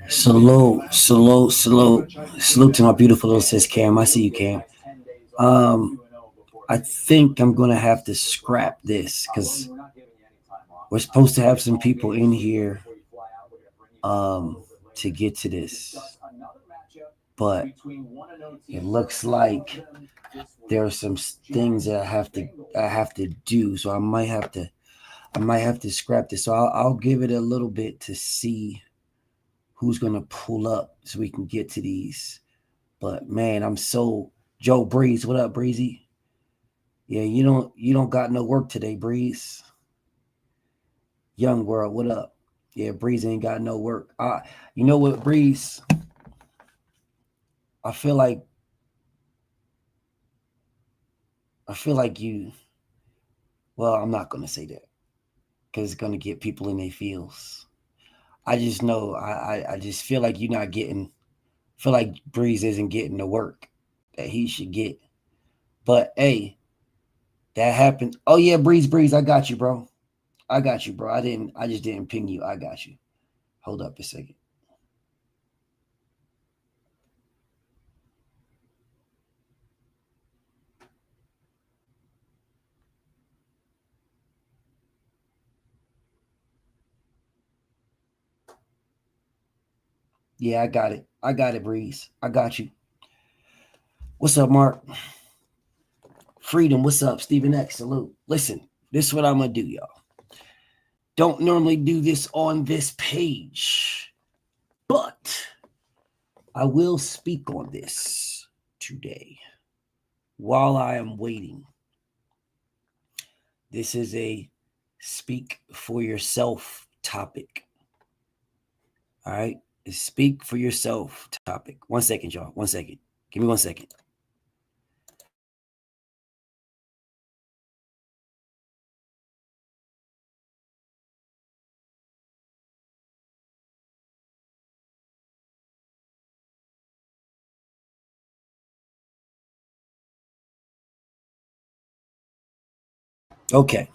Salute to my beautiful little sis Cam. I see you, Cam. Um, I think I'm gonna have to scrap this because we're supposed to have some people in here to get to this, but it looks like there are some things that I have to do, so I might have to scrap this. So I'll give it a little bit to see who's gonna pull up so we can get to these. But man, I'm so Joe Breeze. What up, Breezy? Yeah, you don't got no work today, Breeze. Young World, what up? Yeah, Breeze ain't got no work. You know what, Breeze? I feel like you. Well, I'm not gonna say that because it's gonna get people in their feels. I just know I just feel like you're not getting. Feel like Breeze isn't getting the work that he should get. But hey, that happened. Oh yeah, Breeze, I got you, bro. I got you, bro. I just didn't ping you. I got you. Hold up a second. Yeah, I got it. I got it, Breeze. I got you. What's up, Mark? Freedom, what's up? Stephen X, salute. Listen, this is what I'm gonna do, y'all. Don't normally do this on this page, but I will speak on this today while I am waiting. This is a speak for yourself topic. All right. Speak for yourself topic. 1 second, y'all. 1 second. Give me 1 second. Okay.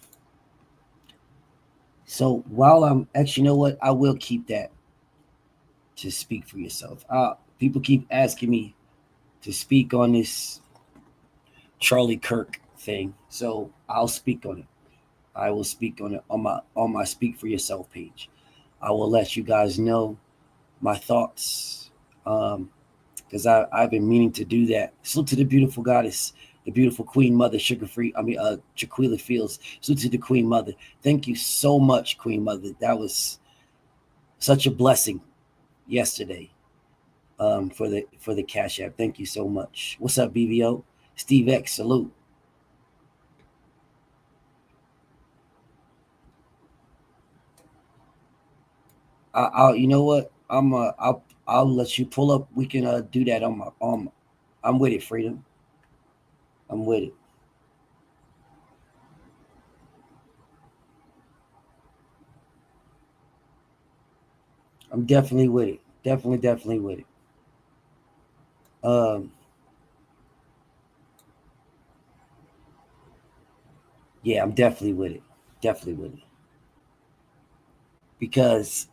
So while I'm actually, you know what? I will keep that to speak for yourself. People keep asking me to speak on this Charlie Kirk thing, so I'll speak on it. I will speak on it on my Speak for Yourself page. I will let you guys know my thoughts, because I've been meaning to do that. Salute to the beautiful goddess, the beautiful Queen Mother, Sugar Free. Jaquila Fields. Salute to the Queen Mother. Thank you so much, Queen Mother. That was such a blessing yesterday. For the Cash App. Thank you so much. What's up, BBO? Steve X, salute. I'll you know what? I'll let you pull up. We can do that on my I'm with it, Freedom. I'm with it. I'm definitely with it. Definitely with it. Um yeah, I'm definitely with it. Definitely with it. Because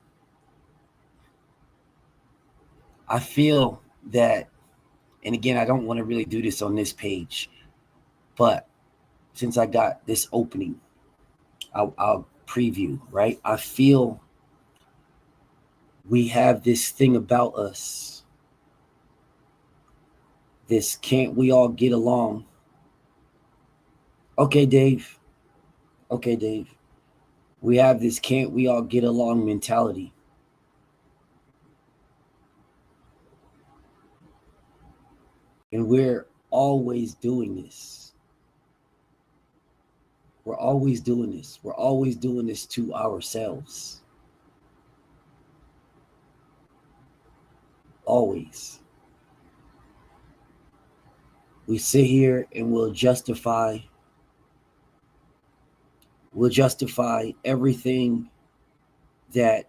I feel that, and again, I don't want to really do this on this page, but since I got this opening, I'll preview, right? I feel we have this thing about us, this can't we all get along. Okay, Dave. Okay, Dave. We have this can't we all get along mentality. And we're always doing this. We're always doing this. We're always doing this to ourselves. Always. We sit here and we'll justify everything that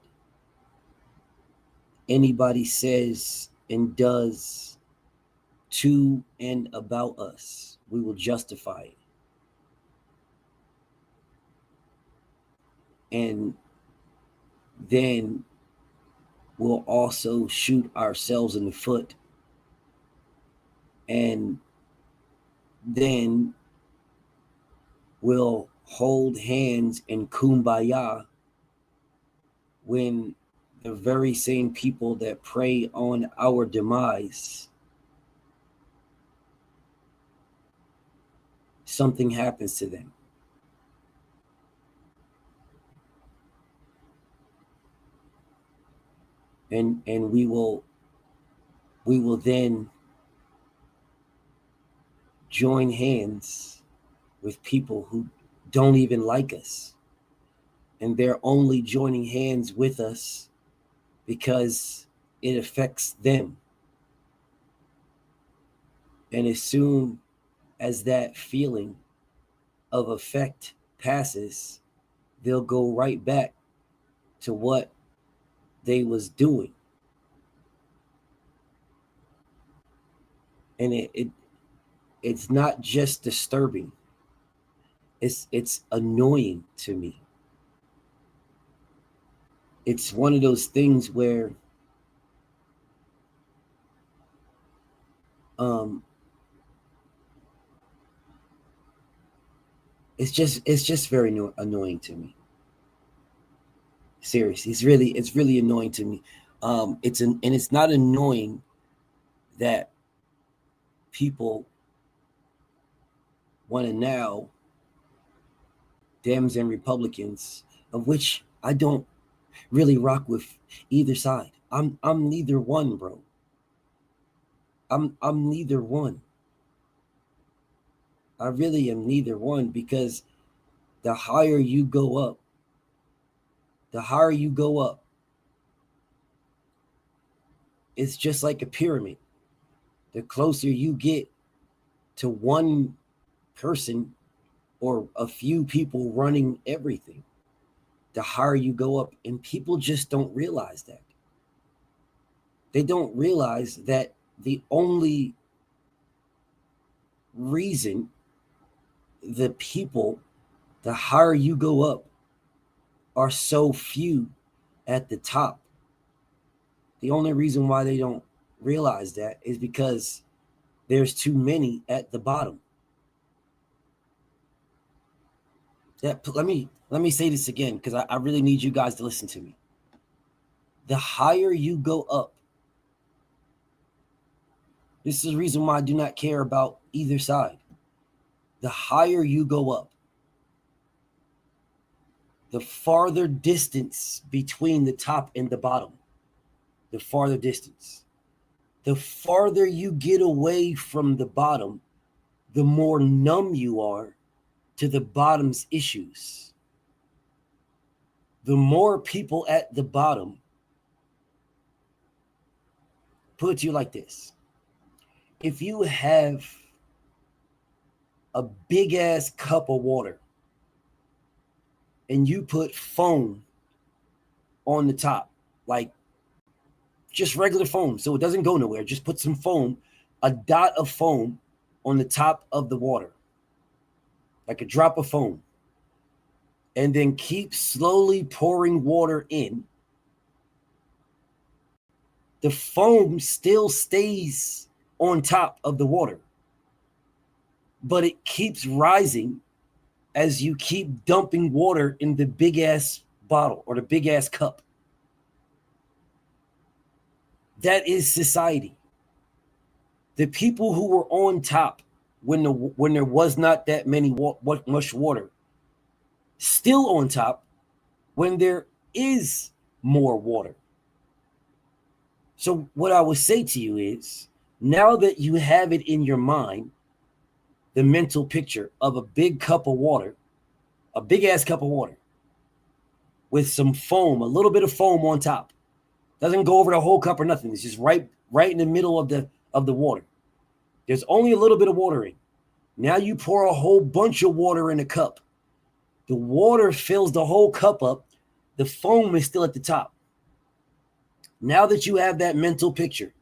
anybody says and does to and about us. We will justify it. And then we'll also shoot ourselves in the foot, and then we'll hold hands in kumbaya when the very same people that prey on our demise, something happens to them. And we will then join hands with people who don't even like us, and they're only joining hands with us because it affects them. And as soon as that feeling of effect passes, they'll go right back to what they was doing. And it's not just disturbing, it's annoying to me. It's one of those things where it's just very annoying to me. Seriously, it's really annoying to me. And it's not annoying that people want to now, Dems and Republicans, of which I don't really rock with either side. I'm neither one, bro. I'm neither one. I really am neither one, because the higher you go up, it's just like a pyramid. The closer you get to one person or a few people running everything, the higher you go up. And people just don't realize that. They don't realize that the only reason the people, the higher you go up, are so few at the top, the only reason why they don't realize that is because there's too many at the bottom. Let me say this again, because I really need you guys to listen to me. The higher you go up, this is the reason why I do not care about either side. The higher you go up, the farther distance between the top and the bottom, the farther distance. The farther you get away from the bottom, the more numb you are to the bottom's issues. The more people at the bottom, put it to you like this. If you have a big ass cup of water and you put foam on the top, like just regular foam, so it doesn't go nowhere, just put some foam, a dot of foam on the top of the water, like a drop of foam, and then keep slowly pouring water in, the foam still stays on top of the water, but it keeps rising as you keep dumping water in the big ass bottle or the big ass cup. That is society. The people who were on top when there was not that much water, still on top when there is more water. So what I would say to you is, now that you have it in your mind, the mental picture of a big cup of water, a big ass cup of water with some foam, a little bit of foam on top, doesn't go over the whole cup or nothing. It's just right in the middle of the water. There's only a little bit of water in. Now you pour a whole bunch of water in a cup. The water fills the whole cup up. The foam is still at the top. Now that you have that mental picture,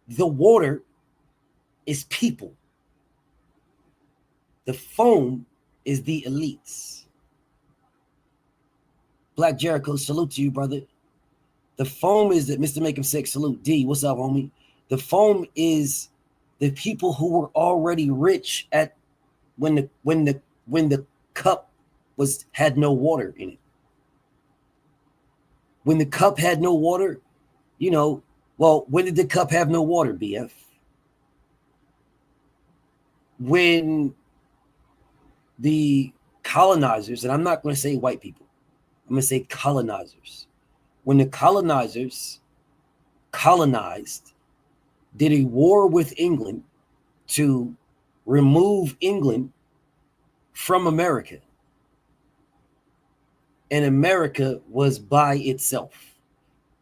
the water is people. The foam is the elites. Black Jericho, salute to you, brother. The foam is that Mr. Make him sick. Salute D. What's up, homie? The foam is the people who were already rich at when the cup had no water in it. When the cup had no water, when did the cup have no water, BF? When the colonizers, and I'm not going to say white people, I'm going to say colonizers. When the colonizers colonized, did a war with England to remove England from America. And America was by itself.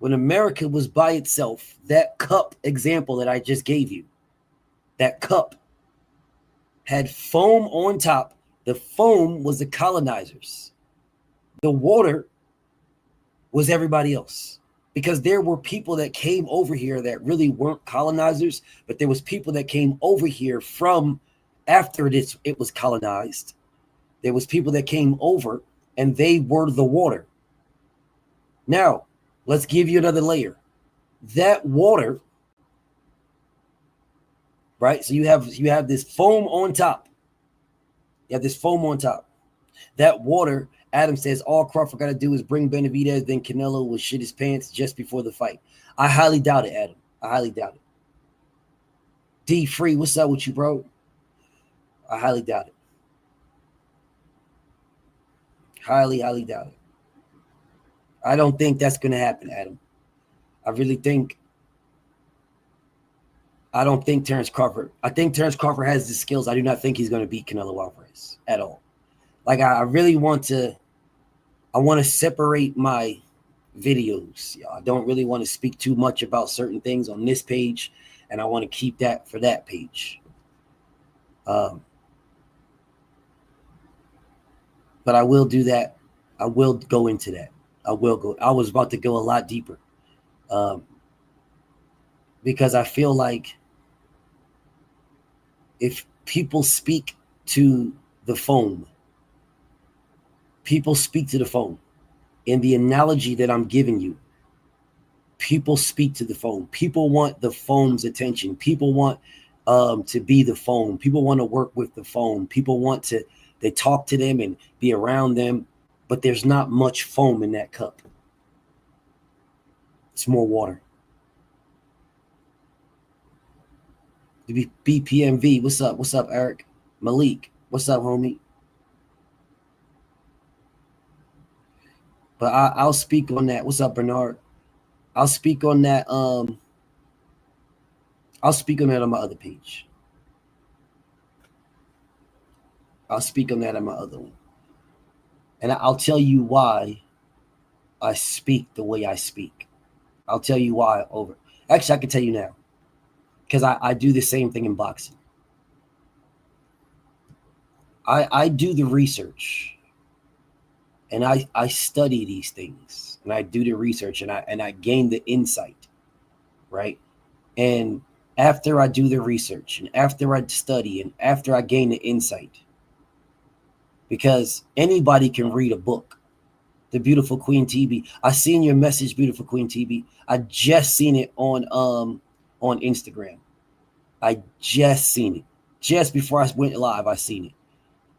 When America was by itself, that cup example that I just gave you, that cup had foam on top. The foam was the colonizers. The water was everybody else. Because there were people that came over here that really weren't colonizers, but there was people that came over here from after it was colonized. There was people that came over and they were the water. Now, let's give you another layer. That water, right? So you have this foam on top. You have this foam on top. That water, Adam says, all Crawford got to do is bring Benavidez, then Canelo will shit his pants just before the fight. I highly doubt it, Adam. I highly doubt it. D Free, what's up with you, bro? I highly doubt it. Highly, highly doubt it. I don't think that's going to happen, Adam. I don't think Terrence Crawford. I think Terrence Crawford has the skills. I do not think he's going to beat Canelo Alvarez at all. Like, I really want to separate my videos. I don't really want to speak too much about certain things on this page, and I want to keep that for that page. But I will do that. I will go into that. I was about to go a lot deeper. Because I feel like if people speak to the foam, people speak to the foam. In the analogy that I'm giving you, people speak to the foam. People want the foam's attention. People want to be the foam. People want to work with the foam. People they talk to them and be around them, but there's not much foam in that cup. It's more water. BPMV, what's up? What's up, Eric? Malik, what's up, homie? But I'll speak on that. What's up, Bernard? I'll speak on that. I'll speak on that on my other page. I'll speak on that on my other one. And I'll tell you why I speak the way I speak. I'll tell you why over. Actually, I can tell you now. Because I do the same thing in boxing. I do the research. And I study these things. And I do the research and I gain the insight. Right? And after I do the research and after I study and after I gain the insight, because anybody can read a book. The Beautiful Queen TB. I seen your message, Beautiful Queen TB. I just seen it on Instagram. I just seen it. Just before I went live, I seen it.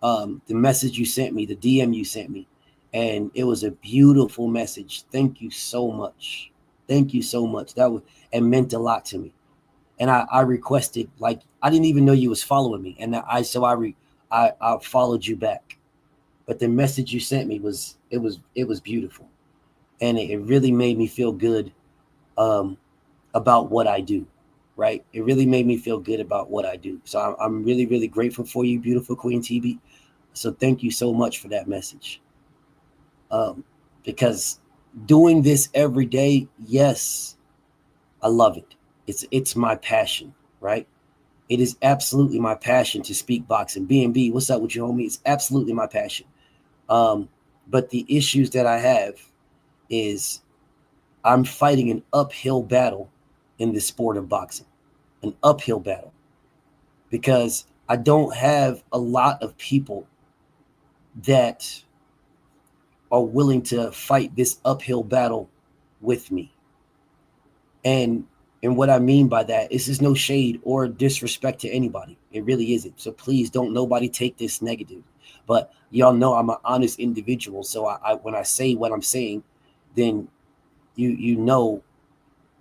The message you sent me, the DM you sent me. And it was a beautiful message. Thank you so much. Thank you so much. It meant a lot to me. And I requested, like, I didn't even know you was following me. And I followed you back. But the message you sent me was beautiful. And it really made me feel good about what I do, right? It really made me feel good about what I do. So I'm really, really grateful for you, Beautiful Queen TB. So thank you so much for that message. Because doing this every day, yes, I love it. It's my passion, right? It is absolutely my passion to speak boxing. B&B, what's up with you, homie? It's absolutely my passion. But the issues that I have is I'm fighting an uphill battle in the sport of boxing, an uphill battle, because I don't have a lot of people that are willing to fight this uphill battle with me. And what I mean by that is there's no shade or disrespect to anybody. It really isn't. So please don't nobody take this negative. But y'all know I'm an honest individual. So I when I say what I'm saying, then you know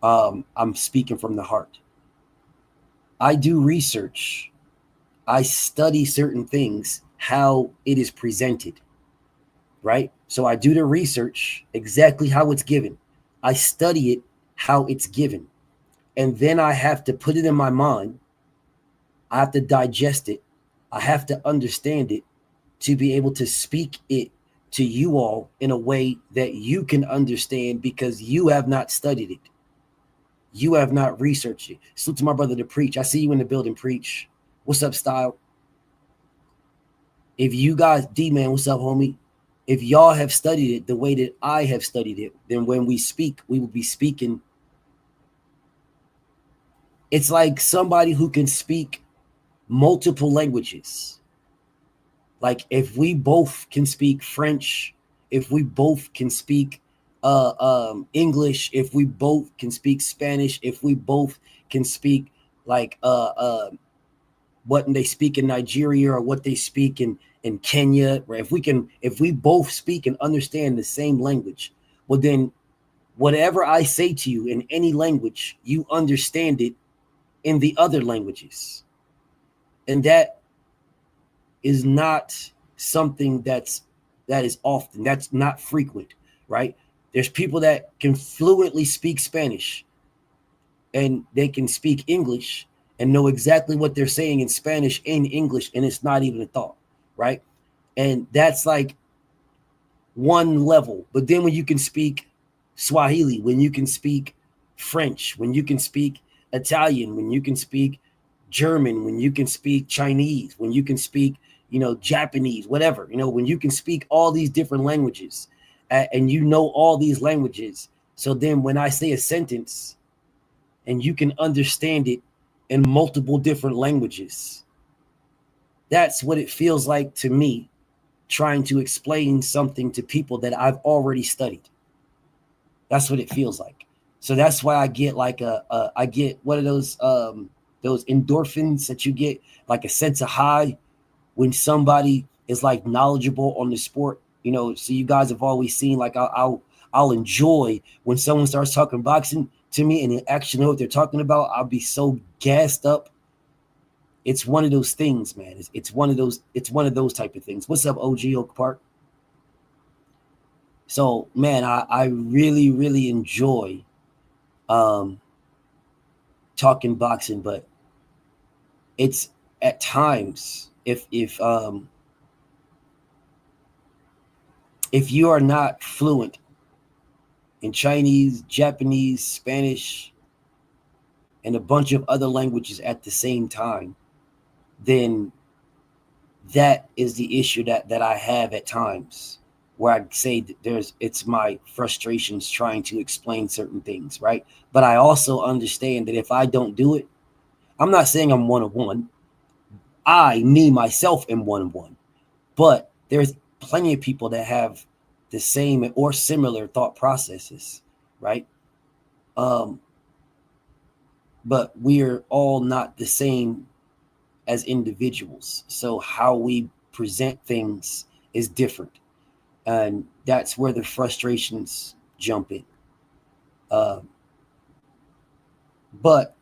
I'm speaking from the heart. I do research. I study certain things, how it is presented, right? So I do the research exactly how it's given. I study it how it's given. And then I have to put it in my mind. I have to digest it. I have to understand it to be able to speak it to you all in a way that you can understand because you have not studied it. You have not researched it. Salute to my brother to preach. I see you in the building, preach. What's up, style? If you guys, D man, what's up, homie? If y'all have studied it the way that I have studied it, then when we speak, we will be speaking. It's like somebody who can speak multiple languages. Like if we both can speak French, if we both can speak English, if we both can speak Spanish, if we both can speak like what they speak in Nigeria or what they speak in Kenya, right? If we both speak and understand the same language, well then whatever I say to you in any language, you understand it in the other languages. And that is not something that is often, that's not frequent, right? There's people that can fluently speak Spanish and they can speak English and know exactly what they're saying in Spanish in English, and it's not even a thought, right? And that's like one level. But then when you can speak Swahili, when you can speak French, when you can speak Italian, when you can speak German, when you can speak Chinese, when you can speak, Japanese, whatever, when you can speak all these different languages and you know all these languages. So then when I say a sentence and you can understand it in multiple different languages, that's what it feels like to me trying to explain something to people that I've already studied. That's what it feels like. So that's why I get like I get one of those endorphins that you get, like a sense of high when somebody is like knowledgeable on the sport. So you guys have always seen like I'll enjoy when someone starts talking boxing to me and they actually know what they're talking about. I'll be so gassed up. It's one of those things, man. It's one of those type of things. What's up, OG Oak Park? So, man, I really, really enjoy talking boxing, but it's at times if you are not fluent in Chinese, Japanese, Spanish, and a bunch of other languages at the same time, then that is the issue that I have at times, where I say that it's my frustrations trying to explain certain things, right? But I also understand that if I don't do it, I'm not saying I'm one-on-one. Me, myself, am one-on-one. But there's plenty of people that have the same or similar thought processes, right? But we're all not the same as individuals. So how we present things is different. And that's where the frustrations jump in. But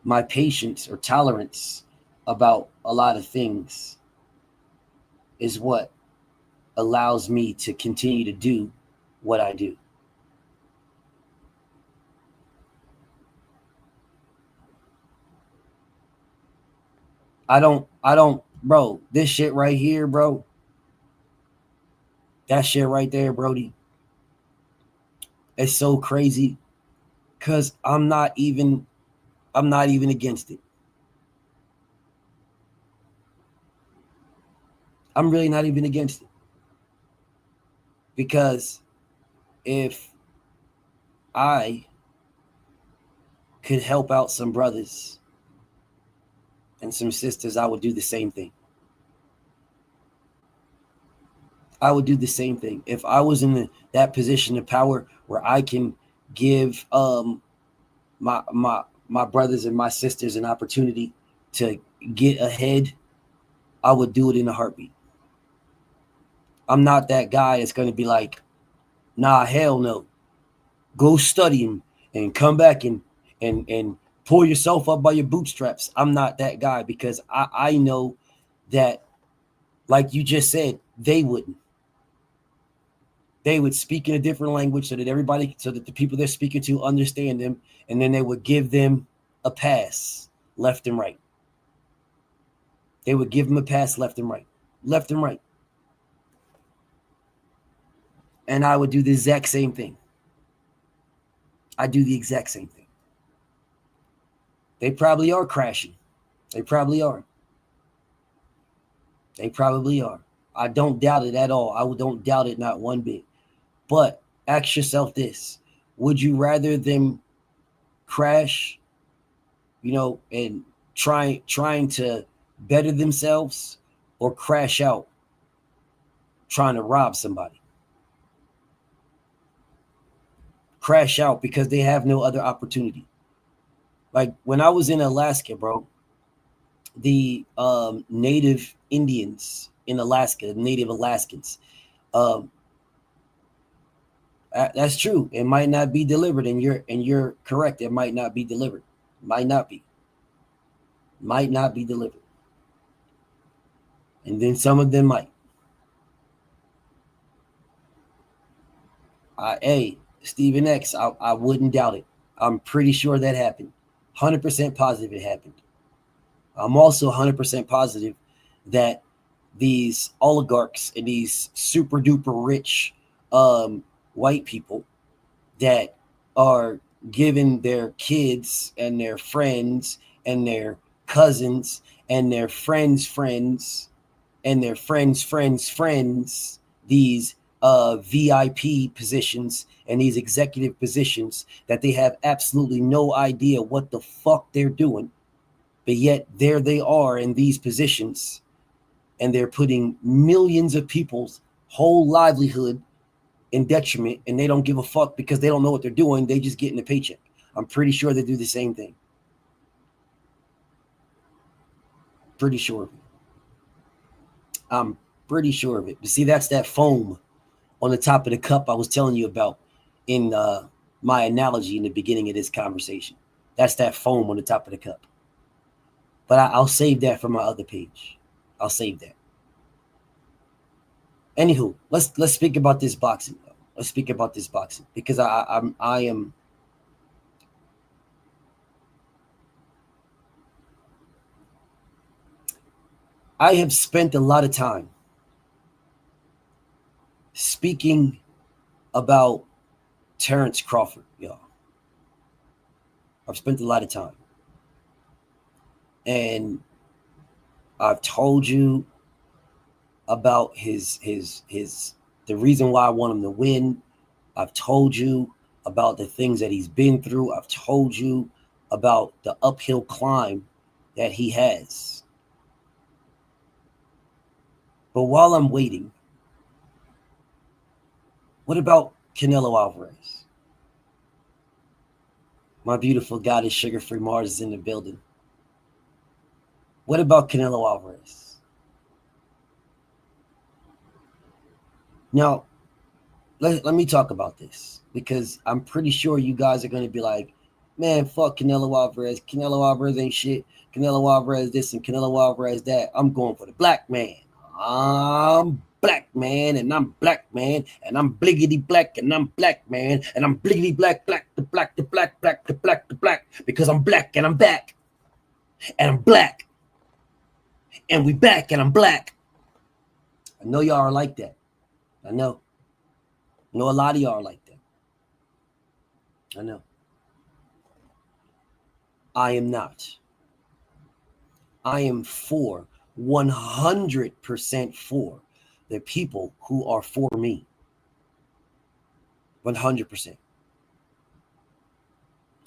my patience or tolerance about a lot of things is what allows me to continue to do what I do. Bro, this shit right here, bro, that shit right there, Brody, it's so crazy because I'm not even against it. I'm really not even against it. Because if I could help out some brothers and some sisters, I would do the same thing. I would do the same thing. If I was in that position of power where I can give my brothers and my sisters an opportunity to get ahead, I would do it in a heartbeat. I'm not that guy that's going to be like, nah, hell no. Go study and come back and pull yourself up by your bootstraps. I'm not that guy because I know that, like you just said, they wouldn't. They would speak in a different language so that the people they're speaking to understand them, and then they would give them a pass left and right. They would give them a pass left and right, left and right. And I would do the exact same thing. I do the exact same thing. They probably are crashing. They probably are. They probably are. I don't doubt it at all. I don't doubt it not one bit. But ask yourself this. Would you rather them crash, and trying to better themselves, or crash out trying to rob somebody? Crash out because they have no other opportunity. Like when I was in Alaska, bro, the native Indians in Alaska, native Alaskans, that's true. It might not be delivered, and you're correct. It might not be delivered. Might not be delivered. And then some of them might. Hey, Stephen X, I wouldn't doubt it. I'm pretty sure that happened. 100% positive it happened. I'm also 100% positive that these oligarchs and these super duper rich white people that are giving their kids and their friends and their cousins and their friends' and their friends these VIP positions and these executive positions that they have absolutely no idea what the fuck they're doing, but yet there they are in these positions, and they're putting millions of people's whole livelihood in detriment, and they don't give a fuck because they don't know what they're doing. They just getting a paycheck. I'm pretty sure they do the same thing. Pretty sure of it. I'm pretty sure of it. But see, that's that foam on the top of the cup I was telling you about in my analogy in the beginning of this conversation. That's that foam on the top of the cup. But I'll save that for my other page. I'll save that. Anywho, let's speak about this boxing. Let's speak about this boxing because I am. I have spent a lot of time speaking about Terrence Crawford, y'all. I've spent a lot of time. And I've told you about the reason why I want him to win. I've told you about the things that he's been through. I've told you about the uphill climb that he has. But while I'm waiting, what about Canelo Alvarez? My beautiful goddess Sugar Free Mars is in the building. What about Canelo Alvarez? Now, let me talk about this because I'm pretty sure you guys are going to be like, man, fuck Canelo Alvarez. Canelo Alvarez ain't shit. Canelo Alvarez this and Canelo Alvarez that. I'm going for the black man. I'm black man and I'm black man and I'm bliggity black and I'm black man and I'm bliggity black because I'm black and I'm back and I'm black and we back and I'm black. I know y'all are like that. I know a lot of y'all are like that. I know. I am not. I am 100% for the people who are for me. 100%.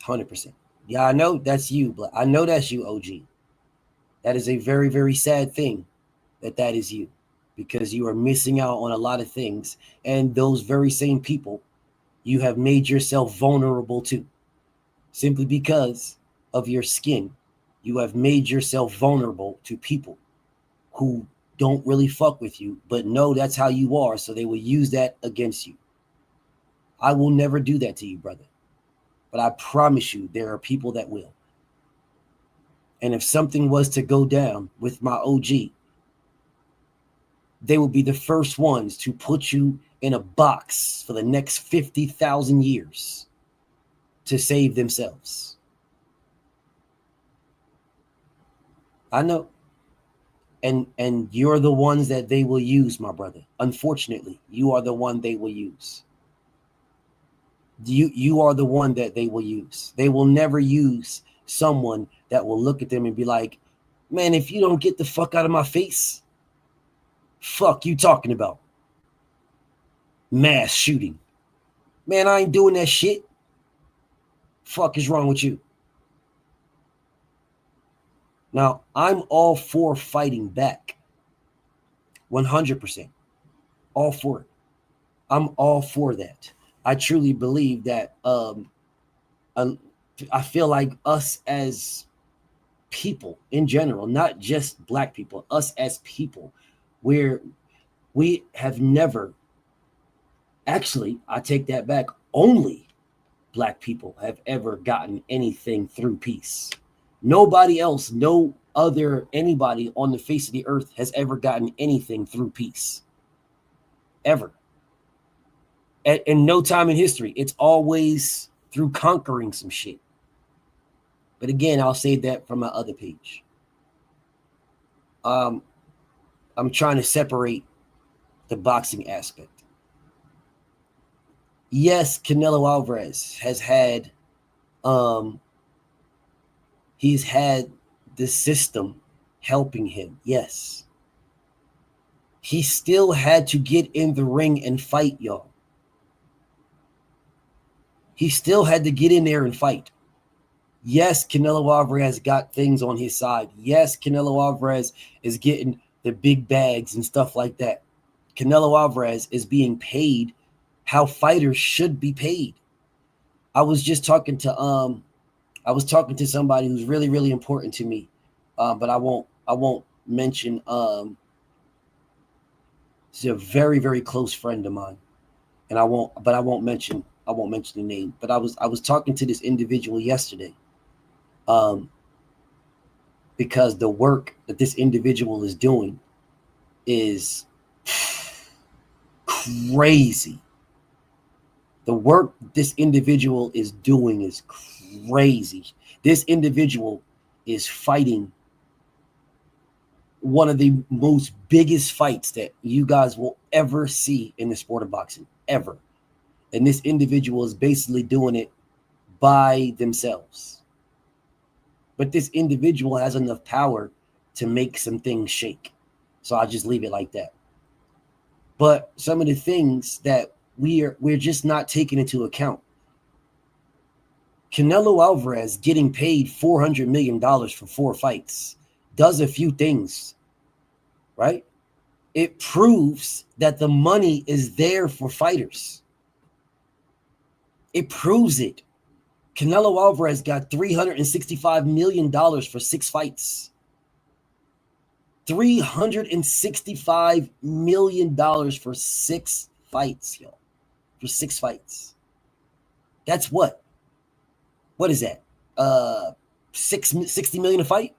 100%. Yeah, I know that's you, but I know that's you, OG. That is a very, very sad thing that is you, because you are missing out on a lot of things, and those very same people you have made yourself vulnerable to. Simply because of your skin, you have made yourself vulnerable to people who don't really fuck with you, but know that's how you are, so they will use that against you. I will never do that to you, brother. But I promise you, there are people that will. And if something was to go down with my OG, they will be the first ones to put you in a box for the next 50,000 years to save themselves. I know. And you're the ones that they will use, my brother. Unfortunately, you are the one they will use. You are the one that they will use. They will never use someone that will look at them and be like, man, if you don't get the fuck out of my face, fuck you talking about? Mass shooting. Man, I ain't doing that shit. Fuck is wrong with you? Now, I'm all for fighting back. 100%. All for it. I'm all for that. I truly believe that I feel like us as people in general, not just black people, us as people, where we have never, actually, I take that back, only black people have ever gotten anything through peace. Nobody else, no other anybody on the face of the earth has ever gotten anything through peace. Ever. In no time in history. It's always through conquering some shit. But again, I'll save that from my other page. I'm trying to separate the boxing aspect. Yes, Canelo Alvarez has had he's had the system helping him. Yes. He still had to get in the ring and fight, y'all. He still had to get in there and fight. Yes, Canelo Alvarez got things on his side. Yes, Canelo Alvarez is getting the big bags and stuff like that. Canelo Alvarez is being paid how fighters should be paid. I was just talking to somebody who's really, really important to me, but I won't mention. He's a very, very close friend of mine, and I won't mention the name. But I was talking to this individual yesterday, because the work that this individual is doing is crazy. The work this individual is doing is crazy. This individual is fighting one of the most biggest fights that you guys will ever see in the sport of boxing, ever. And this individual is basically doing it by themselves. But this individual has enough power to make some things shake. So I'll just leave it like that. But some of the things that we're just not taking into account. Canelo Alvarez getting paid $400 million for 4 fights does a few things, right? It proves that the money is there for fighters. It proves it. Canelo Alvarez got $365 million for 6 fights. $365 million for 6 fights, yo. For 6 fights. That's what? What is that? 60 million a fight?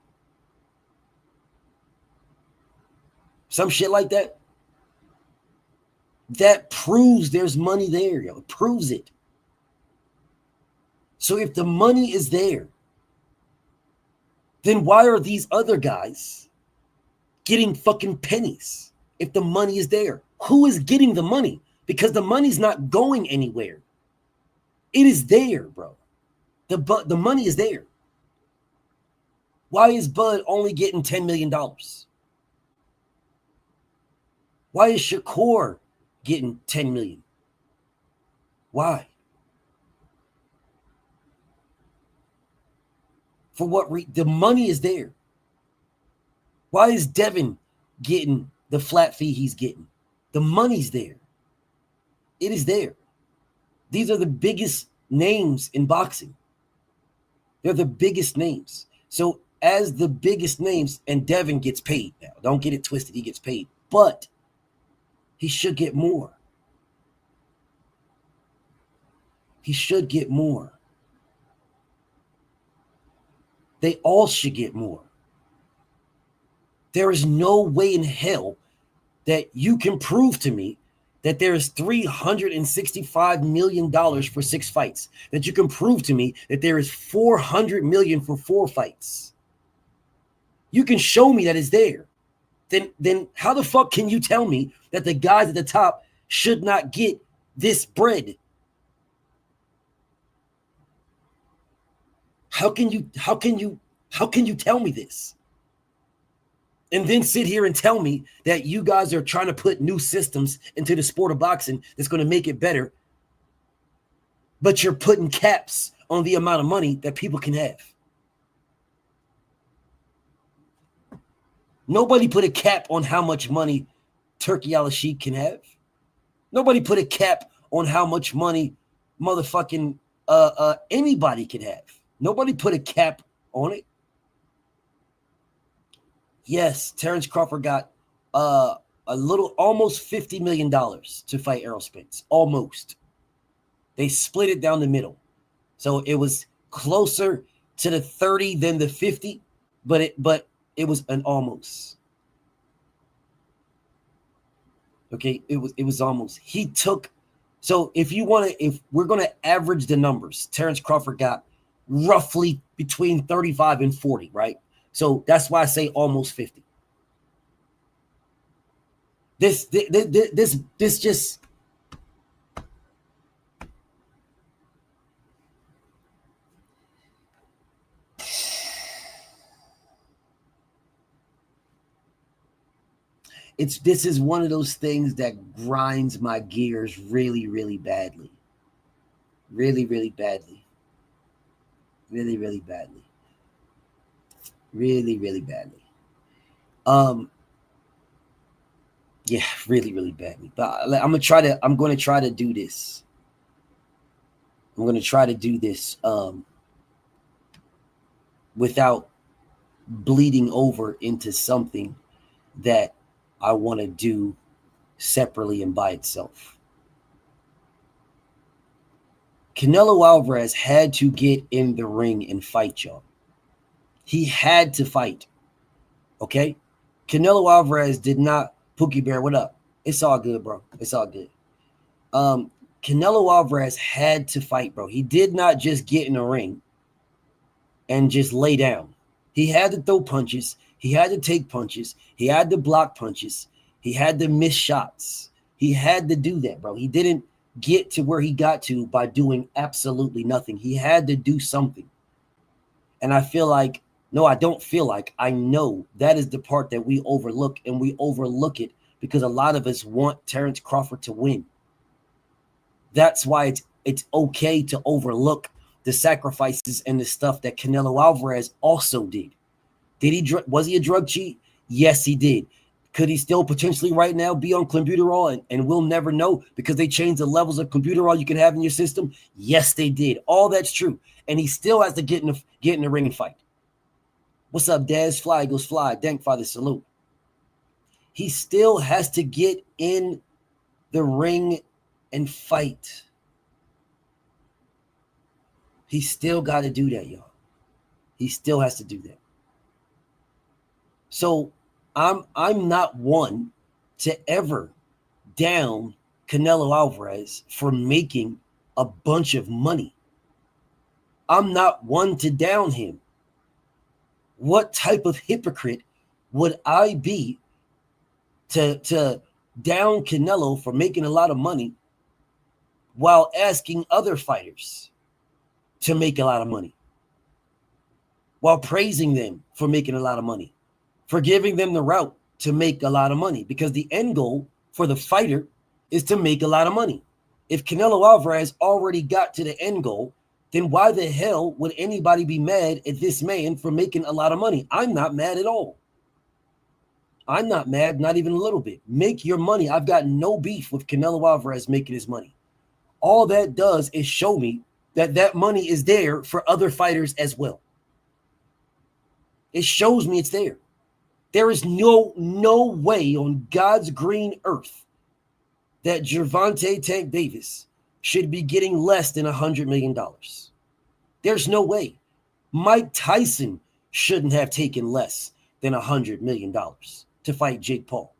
Some shit like that. That proves there's money there, yo. It proves it. So if the money is there, then why are these other guys getting fucking pennies if the money is there? Who is getting the money? Because the money's not going anywhere. It is there, bro. The money is there. Why is Bud only getting $10 million? Why is Shakur getting $10 million? Why? For what reason? The money is there. Why is Devin getting the flat fee he's getting? The money's there. It is there. These are the biggest names in boxing. They're the biggest names. So as the biggest names, and Devin gets paid now. Don't get it twisted. He gets paid. But he should get more. He should get more. They all should get more. There is no way in hell that you can prove to me that there is $365 million for 6 fights. That you can prove to me that there is $400 million for 4 fights. You can show me that it's there. Then how the fuck can you tell me that the guys at the top should not get this bread? How can you tell me this? And then sit here and tell me that you guys are trying to put new systems into the sport of boxing that's going to make it better, but you're putting caps on the amount of money that people can have. Nobody put a cap on how much money Turkey Al-Sheikh can have. Nobody put a cap on how much money motherfucking anybody can have. Nobody put a cap on it. Yes, Terrence Crawford got a little, almost $50 million to fight Errol Spence. Almost. They split it down the middle. So it was closer to the 30 than the 50, but it was an almost. Okay, it was almost. He took, so if we're going to average the numbers, Terrence Crawford got roughly between 35 and 40, right? So that's why I say almost 50. This just, this is one of those things that grinds my gears really, really badly. Really, really badly. Really, really badly. Really, really badly. Yeah, really, really badly. But I'm going to try to do this. I'm going to try to do this without bleeding over into something that I want to do separately and by itself. Canelo Alvarez had to get in the ring and fight, y'all. He had to fight. Okay? Canelo Alvarez did not. Pookie Bear, what up? It's all good, bro. It's all good. Canelo Alvarez had to fight, bro. He did not just get in the ring and just lay down. He had to throw punches. He had to take punches. He had to block punches. He had to miss shots. He had to do that, bro. He didn't get to where he got to by doing absolutely nothing. He had to do something. And I feel like, no, I don't feel like, I know that is the part that we overlook, and we overlook it because a lot of us want Terrence Crawford to win. That's why it's okay to overlook the sacrifices and the stuff that Canelo Alvarez also did. Was he a drug cheat? Yes, he did. Could he still potentially right now be on clenbuterol and we'll never know because they changed the levels of clenbuterol you can have in your system? Yes, they did. All that's true. And he still has to get in the ring and fight. What's up, Daz? Fly goes fly. Dank Father, salute. He still has to get in the ring and fight. He still got to do that, y'all. He still has to do that. So I'm not one to ever down Canelo Alvarez for making a bunch of money. I'm not one to down him. What type of hypocrite would I be to down Canelo for making a lot of money while asking other fighters to make a lot of money, while praising them for making a lot of money, for giving them the route to make a lot of money? Because the end goal for the fighter is to make a lot of money. If Canelo Alvarez already got to the end goal, then why the hell would anybody be mad at this man for making a lot of money? I'm not mad at all. I'm not mad, not even a little bit. Make your money. I've got no beef with Canelo Alvarez making his money. All that does is show me that money is there for other fighters as well. It shows me it's there. There is no way on God's green earth that Gervonta Tank Davis should be getting less than $100 million. There's no way. Mike Tyson shouldn't have taken less than $100 million to fight Jake Paul.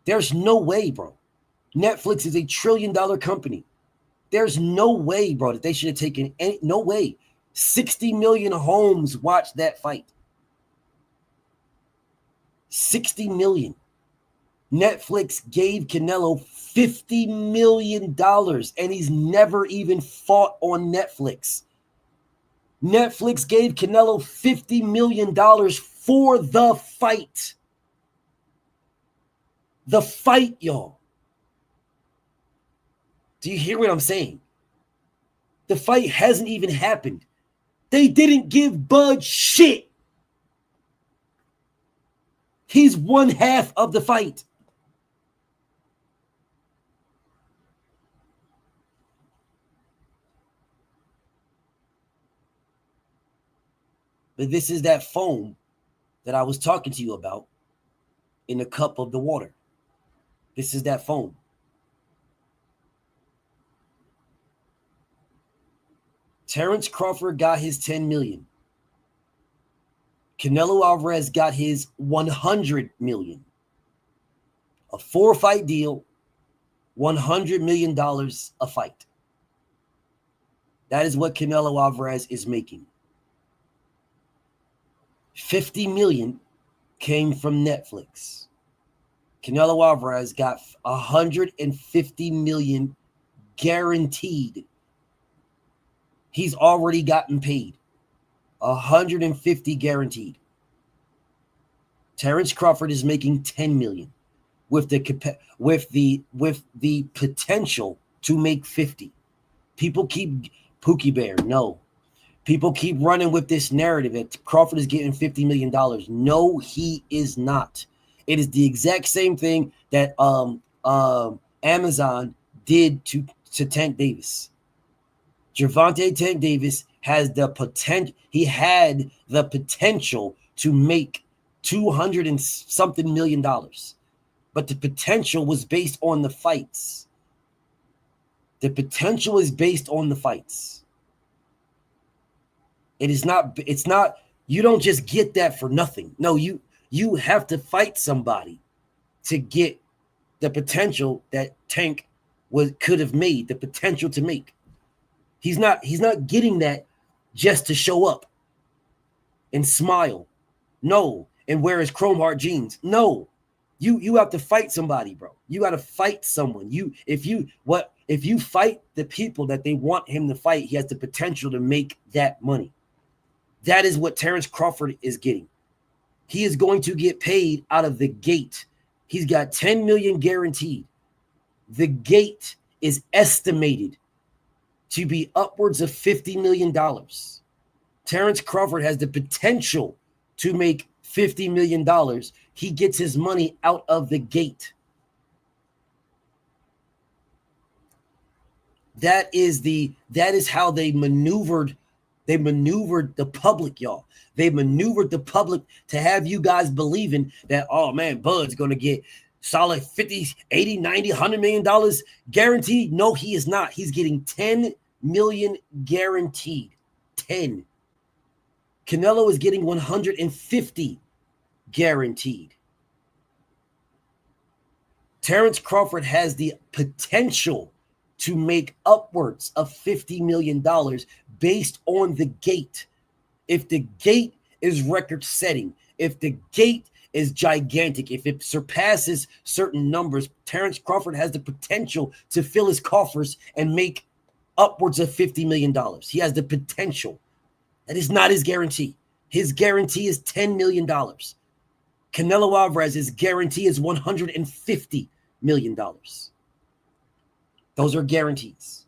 There's no way, bro. Netflix is $1 trillion company. There's no way, bro, that they should have taken any, no way. 60 million homes watched that fight. 60 million. Netflix gave Canelo $50 million, and he's never even fought on Netflix. Netflix gave Canelo $50 million for the fight. The fight, y'all. Do you hear what I'm saying? The fight hasn't even happened. They didn't give Bud shit. He's one half of the fight. But this is that foam that I was talking to you about in the cup of the water. This is that foam. Terrence Crawford got his 10 million. Canelo Alvarez got his 100 million. A 4-fight deal, $100 million a fight. That is what Canelo Alvarez is making. 50 million came from Netflix. Canelo Alvarez got 150 million guaranteed. He's already gotten paid. 150 guaranteed. Terrence Crawford is making 10 million with the potential to make 50. People keep Pookie Bear. No. People keep running with this narrative that Crawford is getting $50 million. No, he is not. It is the exact same thing that Amazon did to Tank Davis. Gervonta Tank Davis has the potential. He had the potential to make $200 and something million, but the potential was based on the fights. The potential is based on the fights. It's not, you don't just get that for nothing. No, you have to fight somebody to get the potential that Tank could have made, the potential to make. He's not getting that just to show up and smile. No, and wear his chrome heart jeans. No. You have to fight somebody, bro. You got to fight someone. If you fight the people that they want him to fight, he has the potential to make that money. That is what Terrence Crawford is getting. He is going to get paid out of the gate. He's got 10 million guaranteed. The gate is estimated to be upwards of $50 million. Terrence Crawford has the potential to make $50 million. He gets his money out of the gate. That is how they maneuvered. They maneuvered the public, y'all. They maneuvered the public to have you guys believing that, oh man, Bud's going to get solid 50, 80, 90, $100 million guaranteed. No, he is not. He's getting 10 million guaranteed. 10. Canelo is getting 150 guaranteed. Terrence Crawford has the potential to make upwards of $50 million based on the gate. If the gate is record-setting, if the gate is gigantic, if it surpasses certain numbers, Terrence Crawford has the potential to fill his coffers and make upwards of $50 million. He has the potential. That is not his guarantee. His guarantee is $10 million. Canelo Alvarez's guarantee is $150 million. Those are guarantees.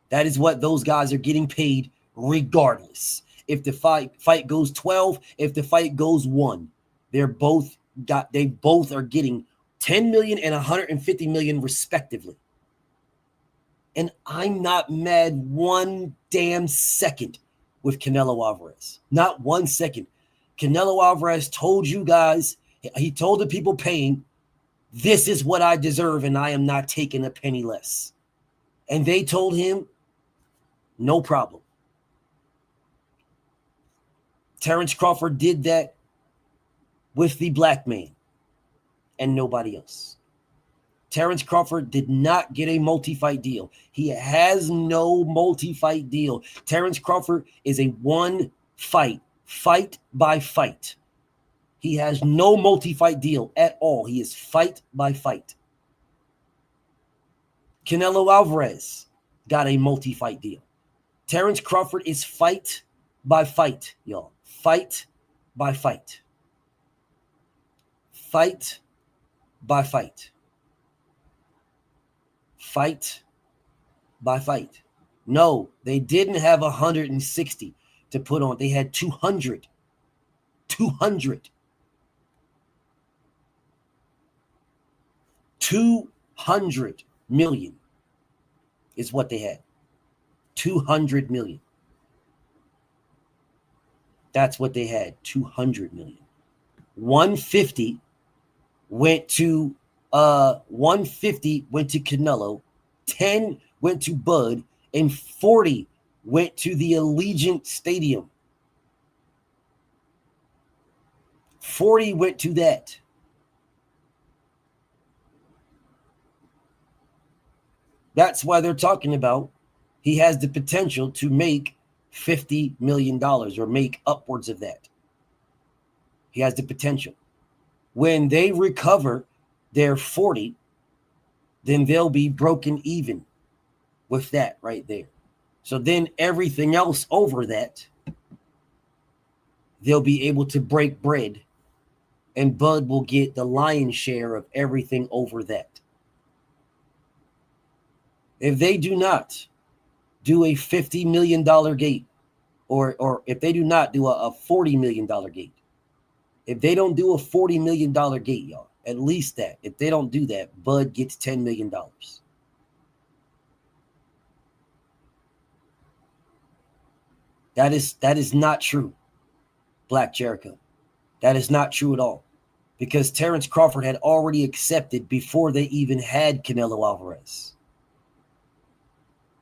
That is what those guys are getting paid regardless. If the fight goes 12, if the fight goes 1, they both are getting 10 million and 150 million respectively. And I'm not mad one damn second with Canelo Alvarez. Not 1 second. Canelo Alvarez told you guys, he told the people paying, this is what I deserve and I am not taking a penny less. And they told him, no problem. Terrence Crawford did that with the black man and nobody else. Terrence Crawford did not get a multi-fight deal. He has no multi-fight deal. Terrence Crawford is a one fight by fight. He has no multi-fight deal at all. He is fight by fight. Canelo Alvarez got a multi-fight deal. Terrence Crawford is fight by fight, y'all. Fight by fight. Fight by fight. Fight by fight. No, they didn't have 160 to put on. They had 200. 200. 200 million is what they had. 200 million. That's what they had. 200 million. 150 went to 150 went to Canelo, 10 went to Bud, and 40 went to the Allegiant Stadium. 40 went to that. That's why they're talking about he has the potential to make $50 million or make upwards of that. He has the potential. When they recover their 40, then they'll be broken even with that right there. So then everything else over that, they'll be able to break bread, and Bud will get the lion's share of everything over that. If they do not do a $50 million gate, or if they do not do a $40 million gate, if they don't do a $40 million gate, y'all, at least that. If they don't do that, Bud gets $10 million. That is not true, Black Jericho. That is not true at all. Because Terrence Crawford had already accepted before they even had Canelo Alvarez.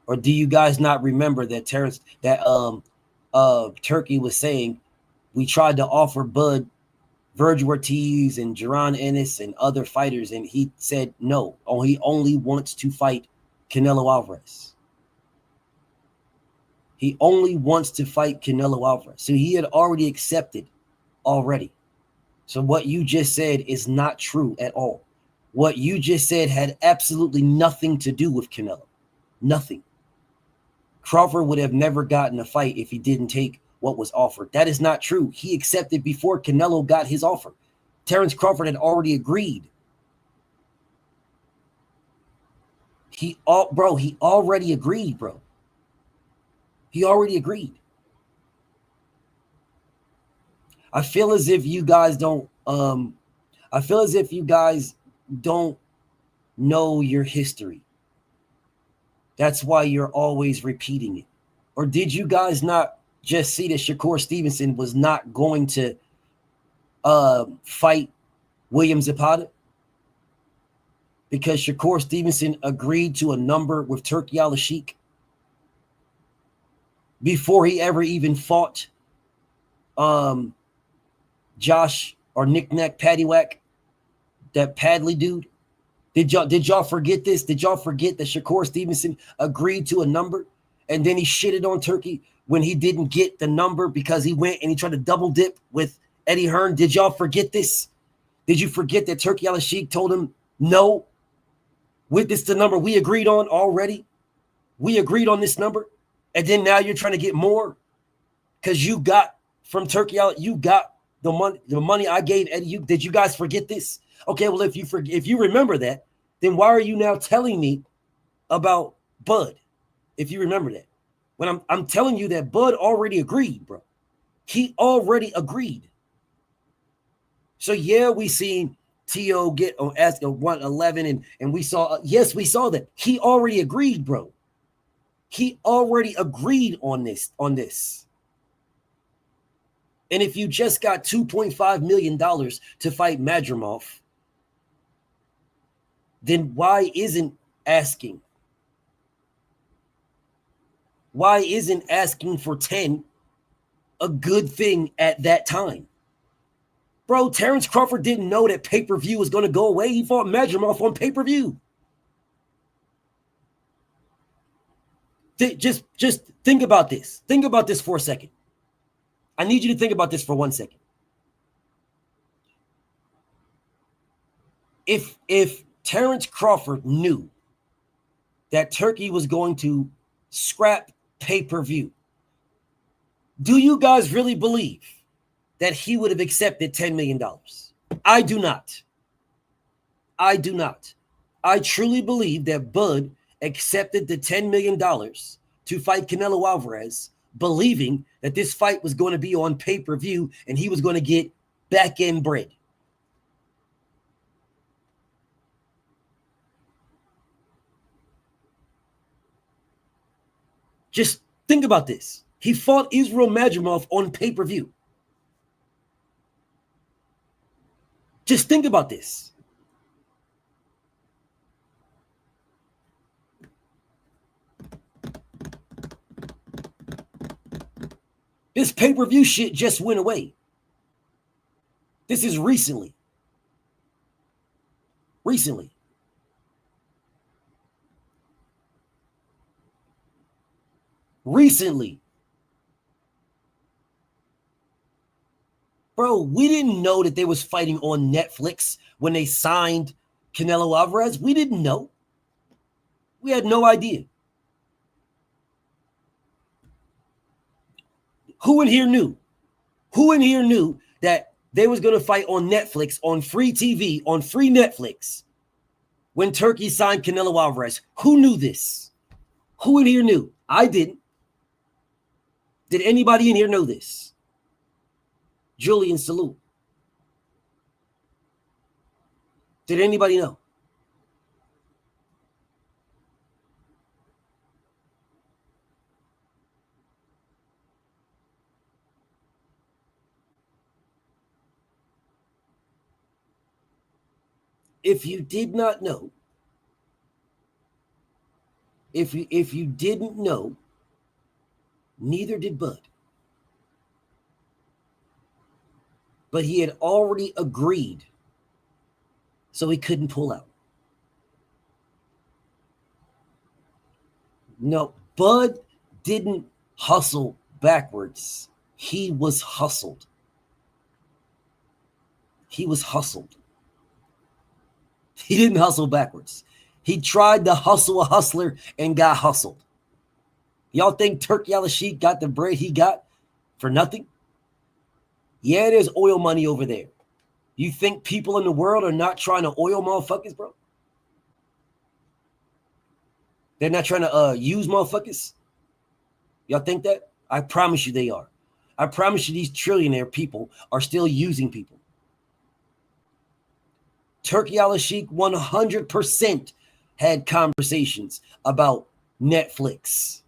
Or do you guys not remember that Turkey was saying we tried to offer Bud Virgil Ortiz and Jaron Ennis and other fighters, and he said no. Oh, he only wants to fight Canelo Alvarez. He only wants to fight Canelo Alvarez. So he had already accepted already. So what you just said is not true at all. What you just said had absolutely nothing to do with Canelo. Nothing. Crawford would have never gotten a fight if he didn't take what was offered. That is not true. He accepted before Canelo got his offer. Terrence Crawford had already agreed. He already agreed, bro. He already agreed. I feel as if you guys don't know your history. That's why you're always repeating it. Or did you guys not just see that Shakur Stevenson was not going to fight William Zapata? Because Shakur Stevenson agreed to a number with Turki Al-Sheikh before he ever even fought Josh or Nick Nack Paddywhack, that Padley dude. Did y'all forget this? Did y'all forget that Shakur Stevenson agreed to a number and then he shitted on Turkey when he didn't get the number because he went and he tried to double dip with Eddie Hearn? Did y'all forget this? Did you forget that Turki Al-Sheikh told him, no, with this the number we agreed on already? We agreed on this number. And then now you're trying to get more because you got from Turki out, you got the money I gave Eddie. Did you guys forget this? Okay, well, if you remember that, then why are you now telling me about Bud? If you remember that, when I'm telling you that Bud already agreed, bro. He already agreed. So yeah, we seen T.O. get ask a 111, and we saw we saw that he already agreed, bro. He already agreed on this. And if you just got $2.5 million to fight Madrimov, then why isn't asking for 10 a good thing at that time? Bro, Terrence Crawford didn't know that pay-per-view was going to go away. He fought Madrimov on pay-per-view. Just think about this. Think about this for a second. I need you to think about this for 1 second. If Terrence Crawford knew that Turkey was going to scrap pay-per-view, do you guys really believe that he would have accepted $10 million? I do not. I truly believe that Bud accepted the $10 million to fight Canelo Alvarez, believing that this fight was going to be on pay-per-view and he was going to get back-end bread. Just think about this. He fought Israel Madrimov on pay-per-view. Just think about this. This pay-per-view shit just went away. This is recently. Bro, we didn't know that they was fighting on Netflix when they signed Canelo Alvarez. We didn't know. We had no idea. Who in here knew? Who in here knew that they was going to fight on Netflix, on free TV, on free Netflix when Turkey signed Canelo Alvarez? Who knew this? Who in here knew? I didn't. Did anybody in here know this? Julian, salute. Did anybody know? If you did not know, if you didn't know, neither did Bud. But he had already agreed, so he couldn't pull out. No, Bud didn't hustle backwards. He was hustled. He was hustled. He didn't hustle backwards. He tried to hustle a hustler and got hustled. Y'all think Turkey Al-Sheikh got the bread he got for nothing? Yeah, there's oil money over there. You think people in the world are not trying to oil motherfuckers, bro? They're not trying to use motherfuckers? Y'all think that? I promise you they are. I promise you these trillionaire people are still using people. Turkey Al-Sheikh 100% had conversations about Netflix.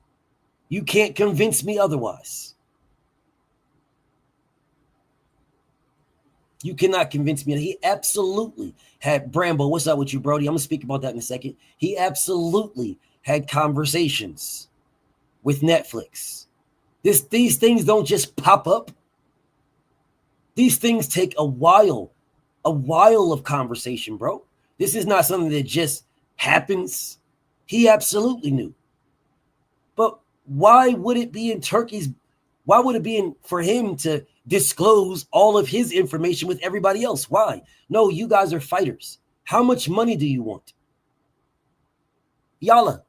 You can't convince me otherwise. You cannot convince me. He absolutely had Brambo. What's up with you, Brody? I'm going to speak about that in a second. He absolutely had conversations with Netflix. These things don't just pop up. These things take a while of conversation, bro. This is not something that just happens. He absolutely knew. But why would it be for him to disclose all of his information with everybody else? Why? No, you guys are fighters. How much money do you want? Yalla.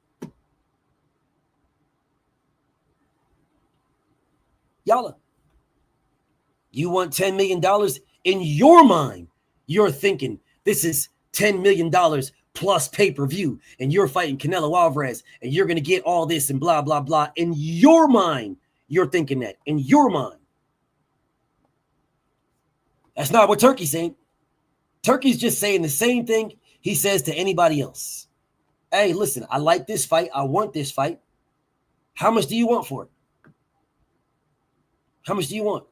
You want $10 million? In your mind, you're thinking this is $10 million plus pay-per-view, and you're fighting Canelo Alvarez, and you're going to get all this and blah, blah, blah. In your mind, you're thinking that. In your mind. That's not what Turkey's saying. Turkey's just saying the same thing he says to anybody else. Hey, listen, I like this fight. I want this fight. How much do you want for it? How much do you want?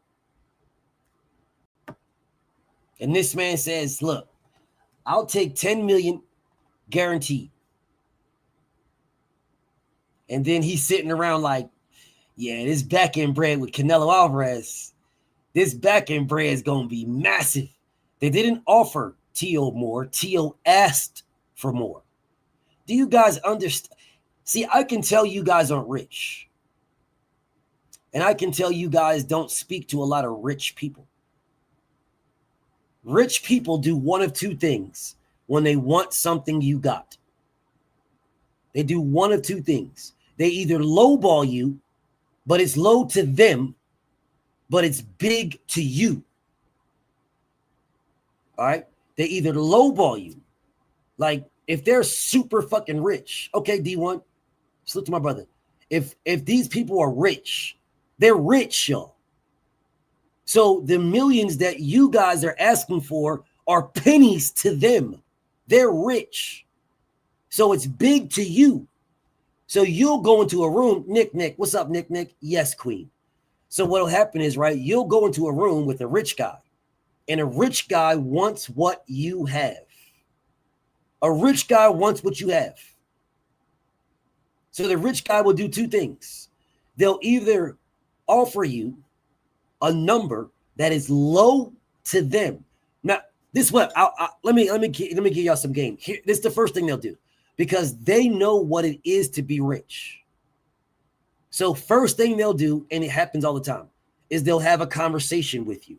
And this man says, look, I'll take 10 million guaranteed. And then he's sitting around like, yeah, this back end bread with Canelo Alvarez, this back end bread is going to be massive. They didn't offer T.O. more. T.O. asked for more. Do you guys understand? See, I can tell you guys aren't rich. And I can tell you guys don't speak to a lot of rich people. Rich people do one of two things when they want something you got. They do one of two things. They either lowball you, but it's low to them, but it's big to you. All right? They either lowball you. Like, if they're super fucking rich, okay, D1, salute to my brother. If these people are rich, they're rich, y'all. So the millions that you guys are asking for are pennies to them. They're rich. So it's big to you. So you'll go into a room, Nick, what's up, Nick? Yes, Queen. So what'll happen is, right, you'll go into a room with a rich guy, and a rich guy wants what you have. A rich guy wants what you have. So the rich guy will do two things. They'll either offer you a number that is low to them. Now, this is what let me give y'all some game. Here, this is the first thing they'll do, because they know what it is to be rich. So first thing they'll do, and it happens all the time, is they'll have a conversation with you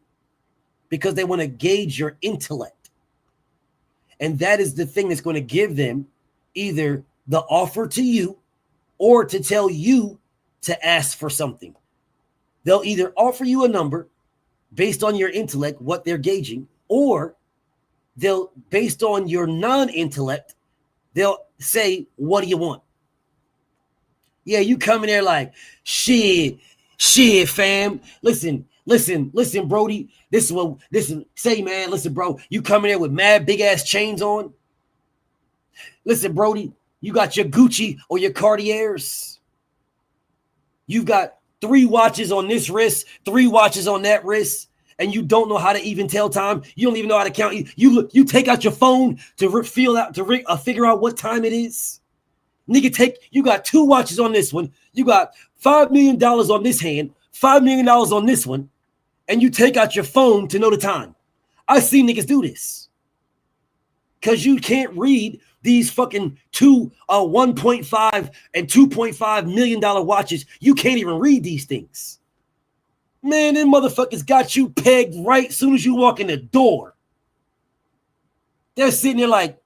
because they want to gauge your intellect. And that is the thing that's going to give them either the offer to you or to tell you to ask for something. They'll either offer you a number based on your intellect, what they're gauging, or they'll, based on your non-intellect, they'll say, what do you want? Yeah, you come in there like, shit, fam. Listen, Brody. Say, man, listen, bro. You come in there with mad big ass chains on. Listen, Brody, you got your Gucci or your Cartiers. You've got 3 watches on this wrist, 3 watches on that wrist, and you don't know how to even tell time. You don't even know how to count. You take out your phone to figure out what time it is. Nigga, you got 2 watches on this one. You got $5 million on this hand, $5 million on this one, and you take out your phone to know the time. I see niggas do this. Because you can't read these fucking 1.5 and $2.5 million watches. You can't even read these things. Man, them motherfuckers got you pegged right as soon as you walk in the door. They're sitting there like,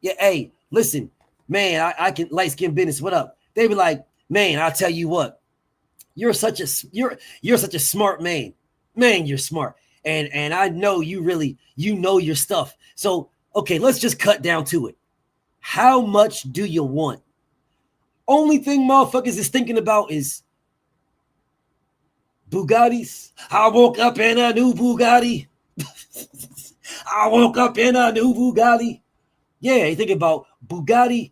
yeah, hey, listen, man, I can light skin business. What up? They be like, man, I'll tell you what, you're such a smart man. Man, you're smart. And I know you know your stuff. So, okay, let's just cut down to it. How much do you want? Only thing motherfuckers is thinking about is Bugattis. I woke up in a new Bugatti. I woke up in a new Bugatti. Yeah, they think about Bugatti.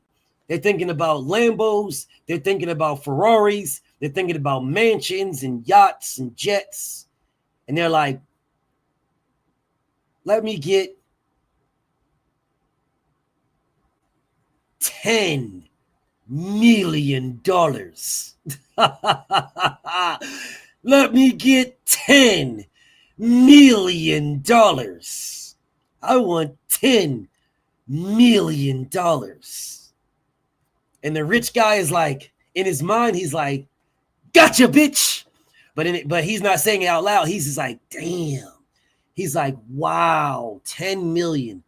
They're thinking about Lambos. They're thinking about Ferraris. They're thinking about mansions and yachts and jets. And they're like, let me get $10 million. Let me get $10 million. I want $10 million. And the rich guy is like, in his mind, he's like, gotcha, bitch. But he's not saying it out loud. He's just like, damn. He's like, wow, 10 million.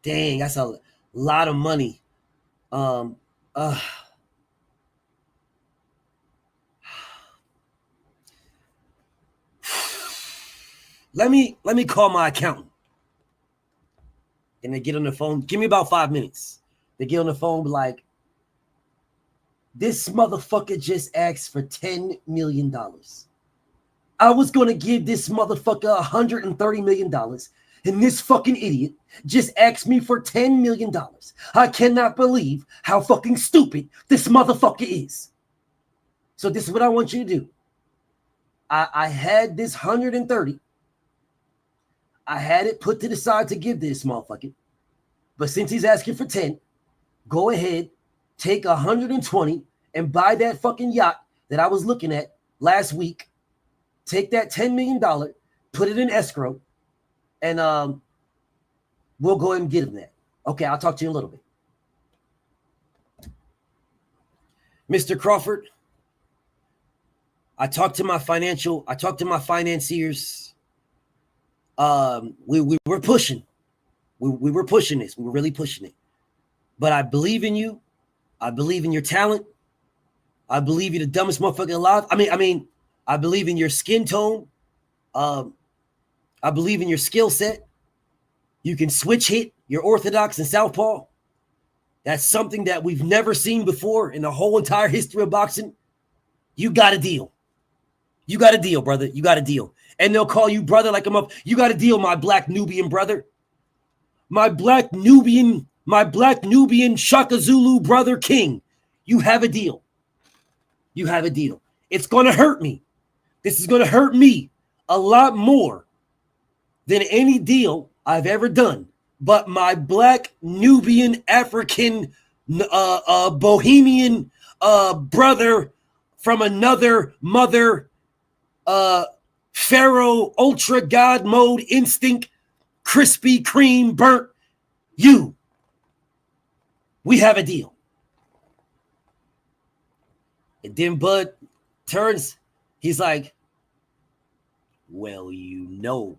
Dang, that's a lot of money. Let me call my accountant. And they get on the phone. Give me about 5 minutes. They get on the phone, be like, this motherfucker just asked for $10 million. I was going to give this motherfucker $130 million. And this fucking idiot just asked me for $10 million. I cannot believe how fucking stupid this motherfucker is. So this is what I want you to do. I had this 130. I had it put to the side to give this motherfucker. But since he's asking for 10, go ahead, take 120 and buy that fucking yacht that I was looking at last week. Take that $10 million, put it in escrow, and we'll go ahead and get him that. Okay, I'll talk to you in a little bit. Mr. Crawford, I talked to my financiers. We were pushing. We were pushing this. We were really pushing it. But I believe in you. I believe in your talent. I believe you're the dumbest motherfucker alive. I mean, I believe in your skin tone. I believe in your skill set. You can switch hit. You're orthodox and southpaw. That's something that we've never seen before in the whole entire history of boxing. You got a deal. You got a deal, brother. You got a deal. And they'll call you brother like I'm up. You got a deal, my black Nubian brother. My black Nubian Shaka Zulu brother king. You have a deal. You have a deal. It's going to hurt me. This is going to hurt me a lot more than any deal I've ever done. But my black Nubian African Bohemian brother from another mother, Pharaoh, ultra God mode, instinct, Krispy Kreme, burnt, we have a deal. And then Bud turns, he's like, well, you know,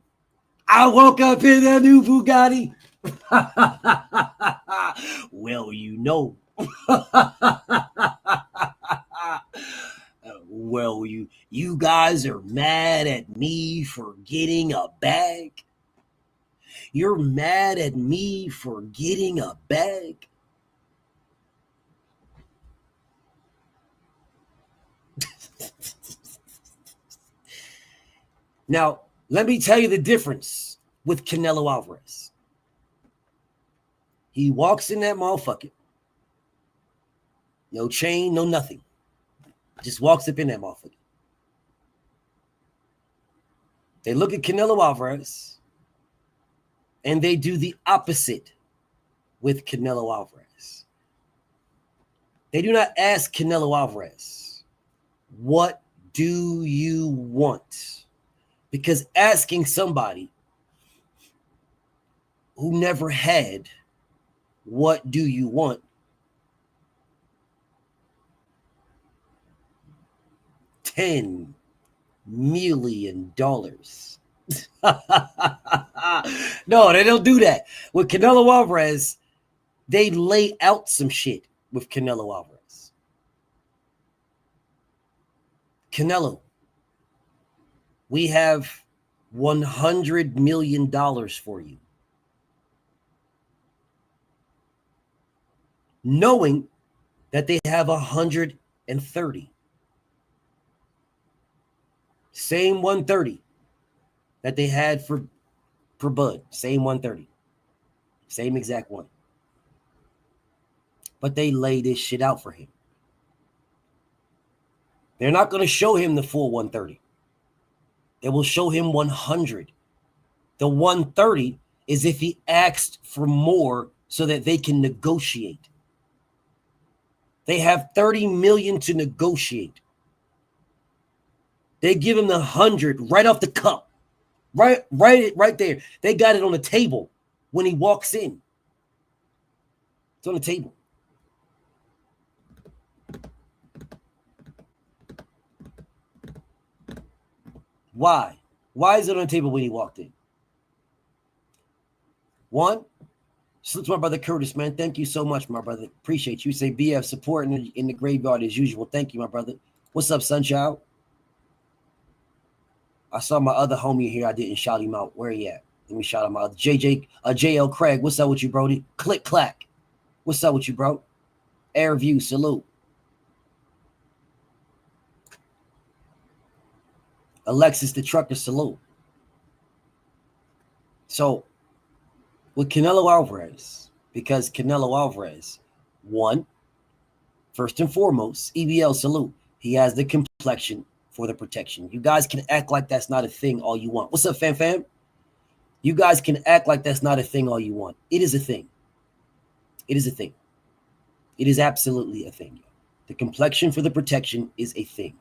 I woke up in a new Bugatti. Well, you know. Well, you guys are mad at me for getting a bag. You're mad at me for getting a bag. Now, let me tell you the difference with Canelo Alvarez. He walks in that motherfucker. No chain, no nothing. Just walks up in that motherfucker. They look at Canelo Alvarez and they do the opposite with Canelo Alvarez. They do not ask Canelo Alvarez, what do you want? Because asking somebody who never had what do you want $10 million. No, they don't do that. With Canelo Alvarez, they lay out some shit with Canelo Alvarez. Canelo, we have $100 million for you. Knowing that they have 130. Same 130 that they had for Bud. Same 130. Same exact one. But they lay this shit out for him. They're not going to show him the full 130. They will show him 100. The 130 is if he asked for more so that they can negotiate. They have 30 million to negotiate. They give him the 100 right off the cup. Right there. They got it on the table when he walks in. It's on the table. Why? Why is it on the table when he walked in? One, salute to my brother Curtis, man. Thank you so much, my brother. Appreciate you. Say BF support in the graveyard as usual. Thank you, my brother. What's up, Sunchild? I saw my other homie here. I didn't shout him out. Where he at? Let me shout him out. JL Craig. What's up with you, Brody? Click clack. What's up with you, bro? Airview, salute. Alexis the Trucker, salute. So with Canelo Alvarez, because Canelo Alvarez, one, first and foremost, EBL salute. He has the complexion for the protection. You guys can act like that's not a thing all you want. What's up, fam? You guys can act like that's not a thing all you want. It is a thing. It is a thing. It is absolutely a thing. The complexion for the protection is a thing.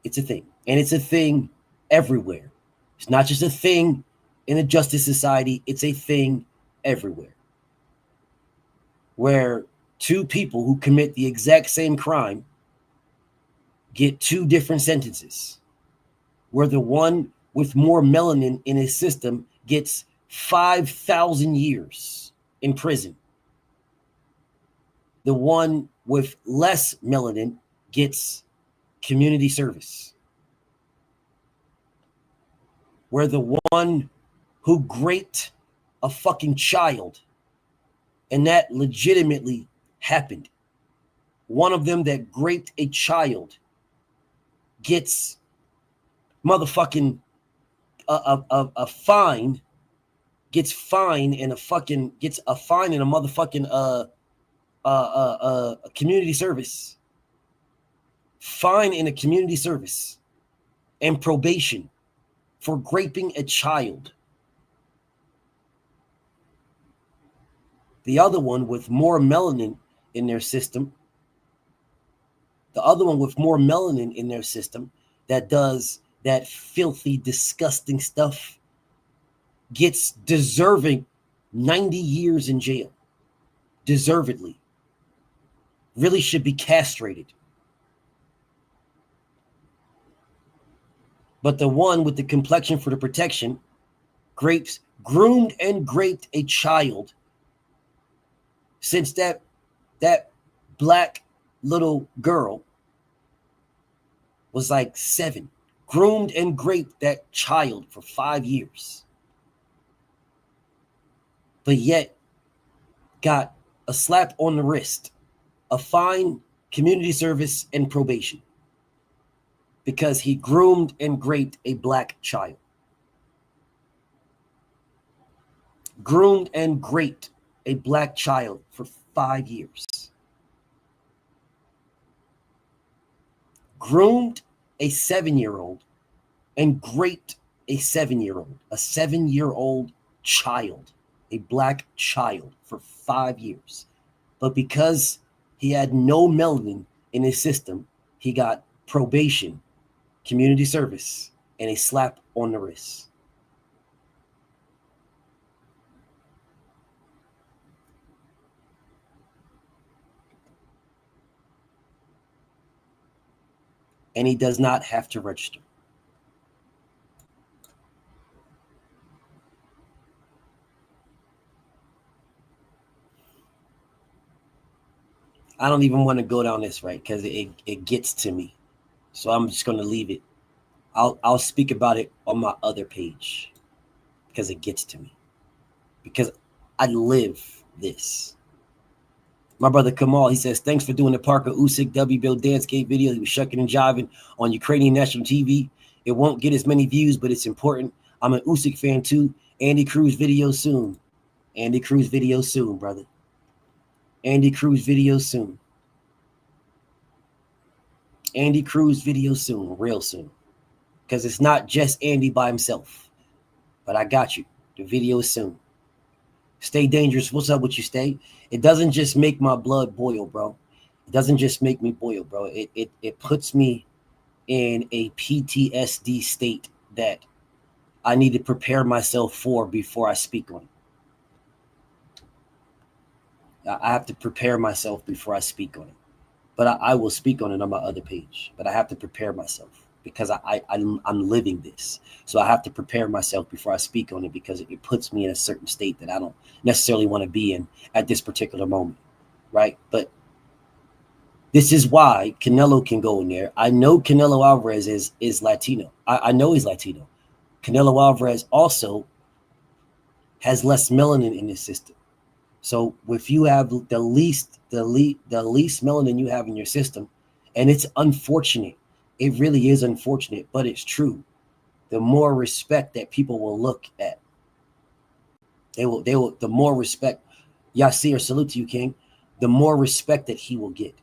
It's a thing. And it's a thing everywhere. It's not just a thing in the Justice Society. It's a thing everywhere. Where two people who commit the exact same crime get two different sentences. Where the one with more melanin in his system gets 5,000 years in prison. The one with less melanin gets community service. Where the one who raped a fucking child, and that legitimately happened. One of them that raped a child gets motherfucking a fine, gets a fine and a motherfucking community service. Fine in a community service and probation for raping a child. The other one with more melanin in their system, that does that filthy, disgusting stuff gets deserving 90 years in jail. Deservedly. Really should be castrated. But the one with the complexion for the protection groomed and raped a child since that black little girl was like 7. Groomed and raped that child for 5 years. But yet got a slap on the wrist, a fine, community service, and probation. Because he groomed and raped a black child. Groomed and raped a black child for 5 years. Groomed a 7-year-old and raped a 7-year-old. A 7-year-old child. A black child for 5 years. But because he had no melanin in his system, he got probation, community service, and a slap on the wrist. And he does not have to register. I don't even want to go down this, right? Because it gets to me. So I'm just going to leave it. I'll speak about it on my other page. Because it gets to me. Because I live this. My brother Kamal, he says, thanks for doing the Parker Usyk W. Bill Dance Gate video. He was shucking and jiving on Ukrainian national TV. It won't get as many views, but it's important. I'm an Usyk fan too. Andy Cruz video soon. Andy Cruz video soon, brother. Andy Cruz video soon. Andy Cruz video soon, real soon. Because it's not just Andy by himself. But I got you. The video is soon. Stay dangerous. What's up with you, Stay? It doesn't just make my blood boil, bro. It doesn't just make me boil, bro. It puts me in a PTSD state that I need to prepare myself for before I speak on it. I have to prepare myself before I speak on it. But I will speak on it on my other page. But I have to prepare myself because I'm living this. So I have to prepare myself before I speak on it because it puts me in a certain state that I don't necessarily want to be in at this particular moment, right? But this is why Canelo can go in there. I know Canelo Alvarez is Latino. I know he's Latino. Canelo Alvarez also has less melanin in his system. So if you have the least melanin you have in your system, and it's unfortunate, It really is unfortunate, but it's true. The more respect that people will look at, they will, the more respect, Yasir, salute to you, King. The more respect that he will get.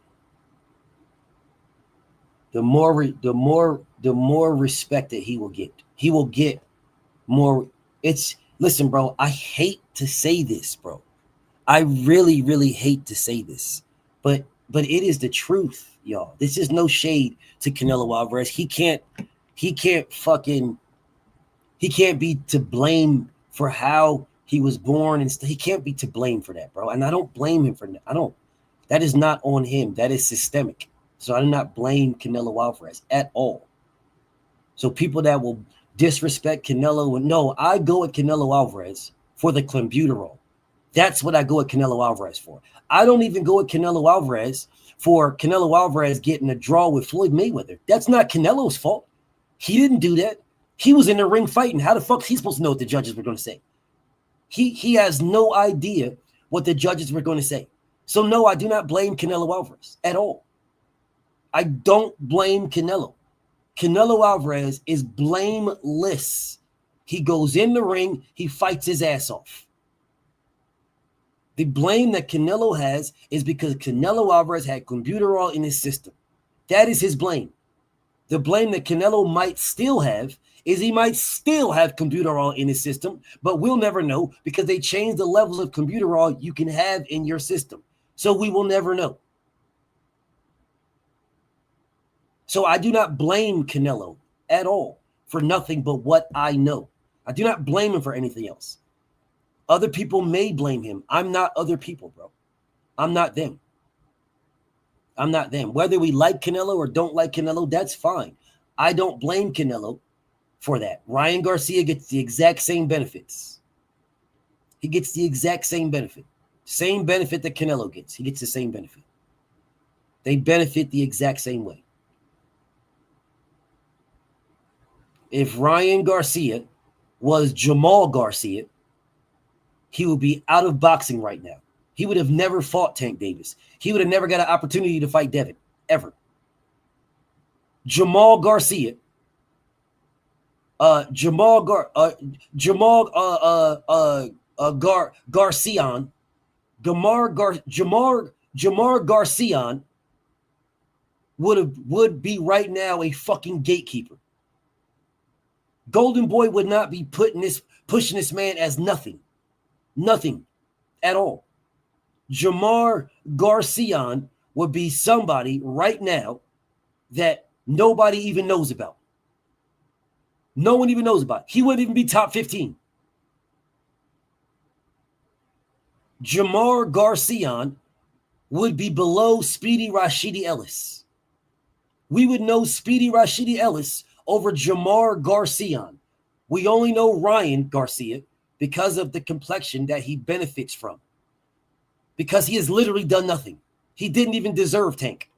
The more respect that he will get. He will get more. Listen, bro, I hate to say this, bro. I really, really hate to say this, but it is the truth, y'all. This is no shade to Canelo Alvarez. He can't be to blame for how he was born, and he can't be to blame for that, bro. And I don't blame him for that. That is not on him. That is systemic. So I do not blame Canelo Alvarez at all. So people that will disrespect Canelo, no, I go at Canelo Alvarez for the clenbuterol. That's what I go at Canelo Alvarez for. I don't even go at Canelo Alvarez for Canelo Alvarez getting a draw with Floyd Mayweather. That's not Canelo's fault. He didn't do that. He was in the ring fighting. How the fuck is he supposed to know what the judges were going to say? He has no idea what the judges were going to say. So no, I do not blame Canelo Alvarez at all. I don't blame Canelo. Canelo Alvarez is blameless. He goes in the ring, he fights his ass off. The blame that Canelo has is because Canelo Alvarez had clenbuterol in his system. That is his blame. The blame that Canelo might still have is he might still have clenbuterol in his system, but we'll never know because they changed the levels of clenbuterol you can have in your system. So we will never know. So I do not blame Canelo at all for nothing but what I know. I do not blame him for anything else. Other people may blame him. I'm not other people, bro. I'm not them. I'm not them. Whether we like Canelo or don't like Canelo, that's fine. I don't blame Canelo for that. Ryan Garcia gets the exact same benefits. He gets the exact same benefit. Same benefit that Canelo gets. He gets the same benefit. They benefit the exact same way. If Ryan Garcia was Jamal Garcia, he would be out of boxing right now. He would have never fought Tank Davis. He would have never got an opportunity to fight Devin, ever. Jamal Garcia, Garcian, Jamar Garcian would be right now a fucking gatekeeper. Golden Boy would not be pushing this man as nothing at all. Jamar Garcian would be somebody right now that nobody even knows about. No one even knows about. He wouldn't even be top 15. Jamar Garcian would be below Speedy Rashidi Ellis. We would know Speedy Rashidi Ellis over Jamar Garcian. We only know Ryan Garcia because of the complexion that he benefits from. Because he has literally done nothing. He didn't even deserve Tank.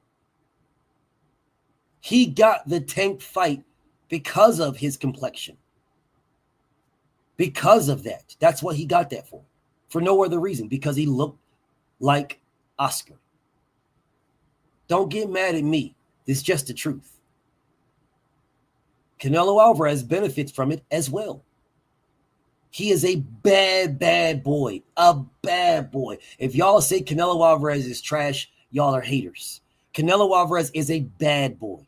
He got the Tank fight because of his complexion. Because of that. That's what he got that for. For no other reason. Because he looked like Oscar. Don't get mad at me. This is just the truth. Canelo Alvarez benefits from it as well. He is a bad boy. A bad boy. If y'all say Canelo Alvarez is trash, y'all are haters. Canelo Alvarez is a bad boy.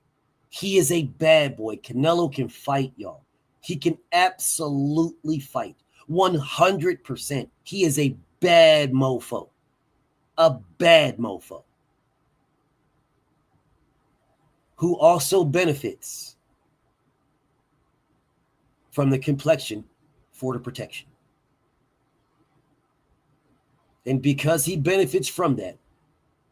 He is a bad boy. Canelo can fight, y'all. He can absolutely fight. 100%. He is a bad mofo. A bad mofo. Who also benefits from the complexion for the protection. And because he benefits from that,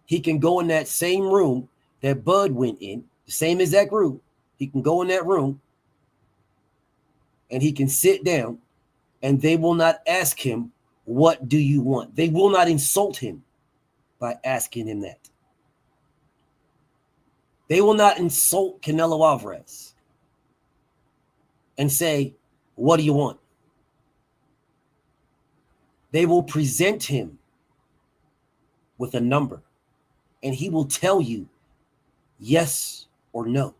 he can go in that same room that Bud went in, the same exact room. He can go in that room and he can sit down and they will not ask him, what do you want? They will not insult him by asking him that. They will not insult Canelo Alvarez and say, what do you want? They will present him with a number and he will tell you yes or no.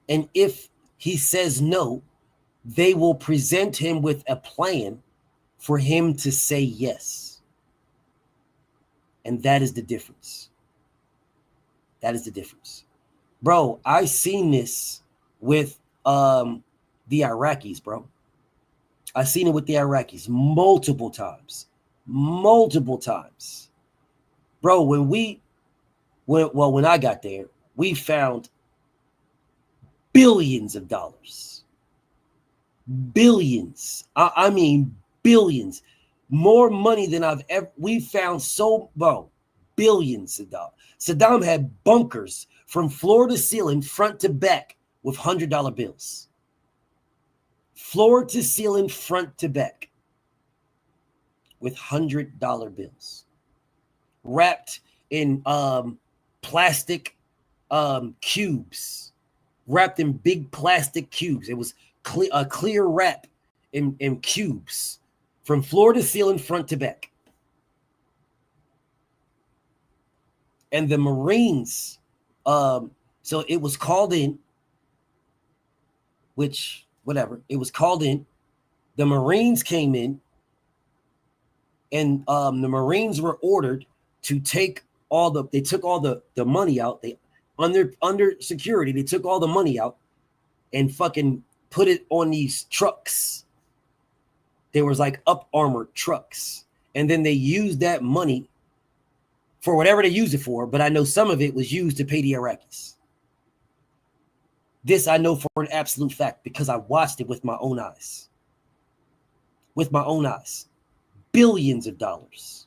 And if he says no, they will present him with a plan for him to say yes. And that is the difference. That is the difference. Bro, I seen this with the Iraqis, bro. I seen it with the Iraqis multiple times. Multiple times. Bro, when I got there, we found billions of dollars. Billions. I mean billions. More money than I've ever. We found billions of dollars. Saddam had bunkers from floor to ceiling, front to back, with $100 bills. Floor to ceiling, front to back, with $100 bills, wrapped in plastic cubes, wrapped in big plastic cubes. It was a clear wrap in cubes, from floor to ceiling, front to back. And the Marines, so it was called in, which, whatever, it was called in. The Marines came in, and the Marines were ordered to take they took all the money out. They, under security, they took all the money out and fucking put it on these trucks. There was like up armored trucks. And then they used that money for whatever they used it for, but I know some of it was used to pay the Iraqis. This I know for an absolute fact because I watched it with my own eyes. With my own eyes. Billions of dollars.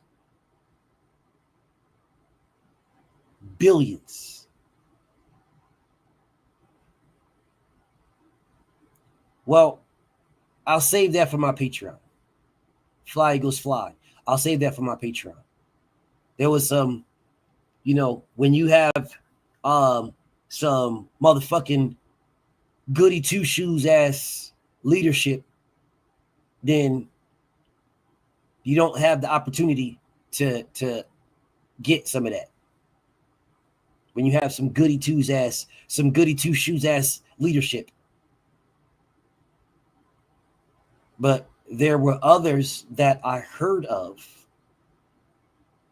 Billions. Well, I'll save that for my Patreon. Fly Eagles Fly. I'll save that for my Patreon. There was some, when you have some motherfucking goody two shoes ass leadership, then you don't have the opportunity to get some of that. When you have some goody two shoes ass leadership. But there were others that I heard of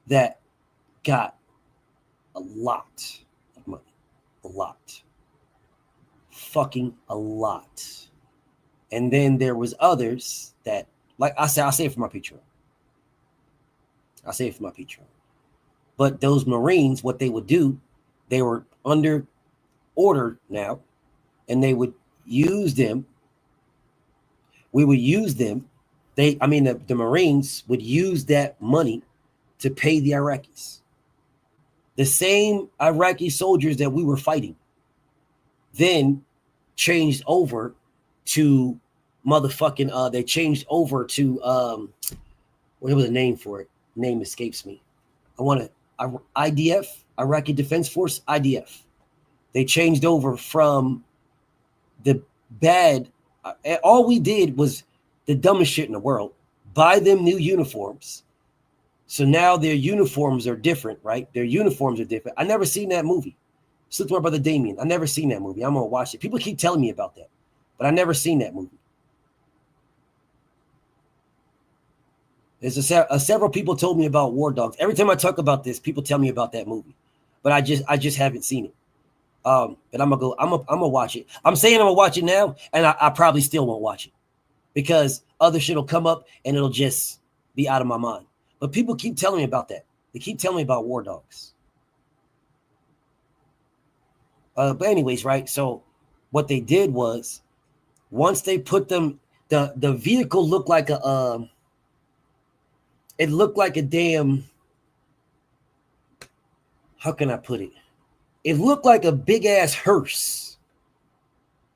that got a lot of money. A lot. Fucking a lot. And then there was others that, like I said, I'll save it for my Patreon. I'll save it for my Patreon. But those Marines, what they would do, they were under order now, and they would use them. We would use them. The Marines would use that money to pay the Iraqis. The same Iraqi soldiers that we were fighting then changed over to motherfucking, they changed over to, what was the name for it? Name escapes me. IDF, Iraqi Defense Force, IDF. They changed over from the bad. All we did was the dumbest shit in the world. Buy them new uniforms. So now their uniforms are different, right? Their uniforms are different. I never seen that movie. Salute to my brother Damien. I never seen that movie. I'm going to watch it. People keep telling me about that, but I never seen that movie. There's several people told me about War Dogs. Every time I talk about this, people tell me about that movie, but I just haven't seen it. But I'm gonna watch it. I'm saying I'm gonna watch it now, and I probably still won't watch it because other shit will come up and it'll just be out of my mind. But people keep telling me about that. They keep telling me about War Dogs. But anyways, right? So what they did was, once they put them, the vehicle looked like a it looked like a damn, how can I put it? It looked like a big ass hearse,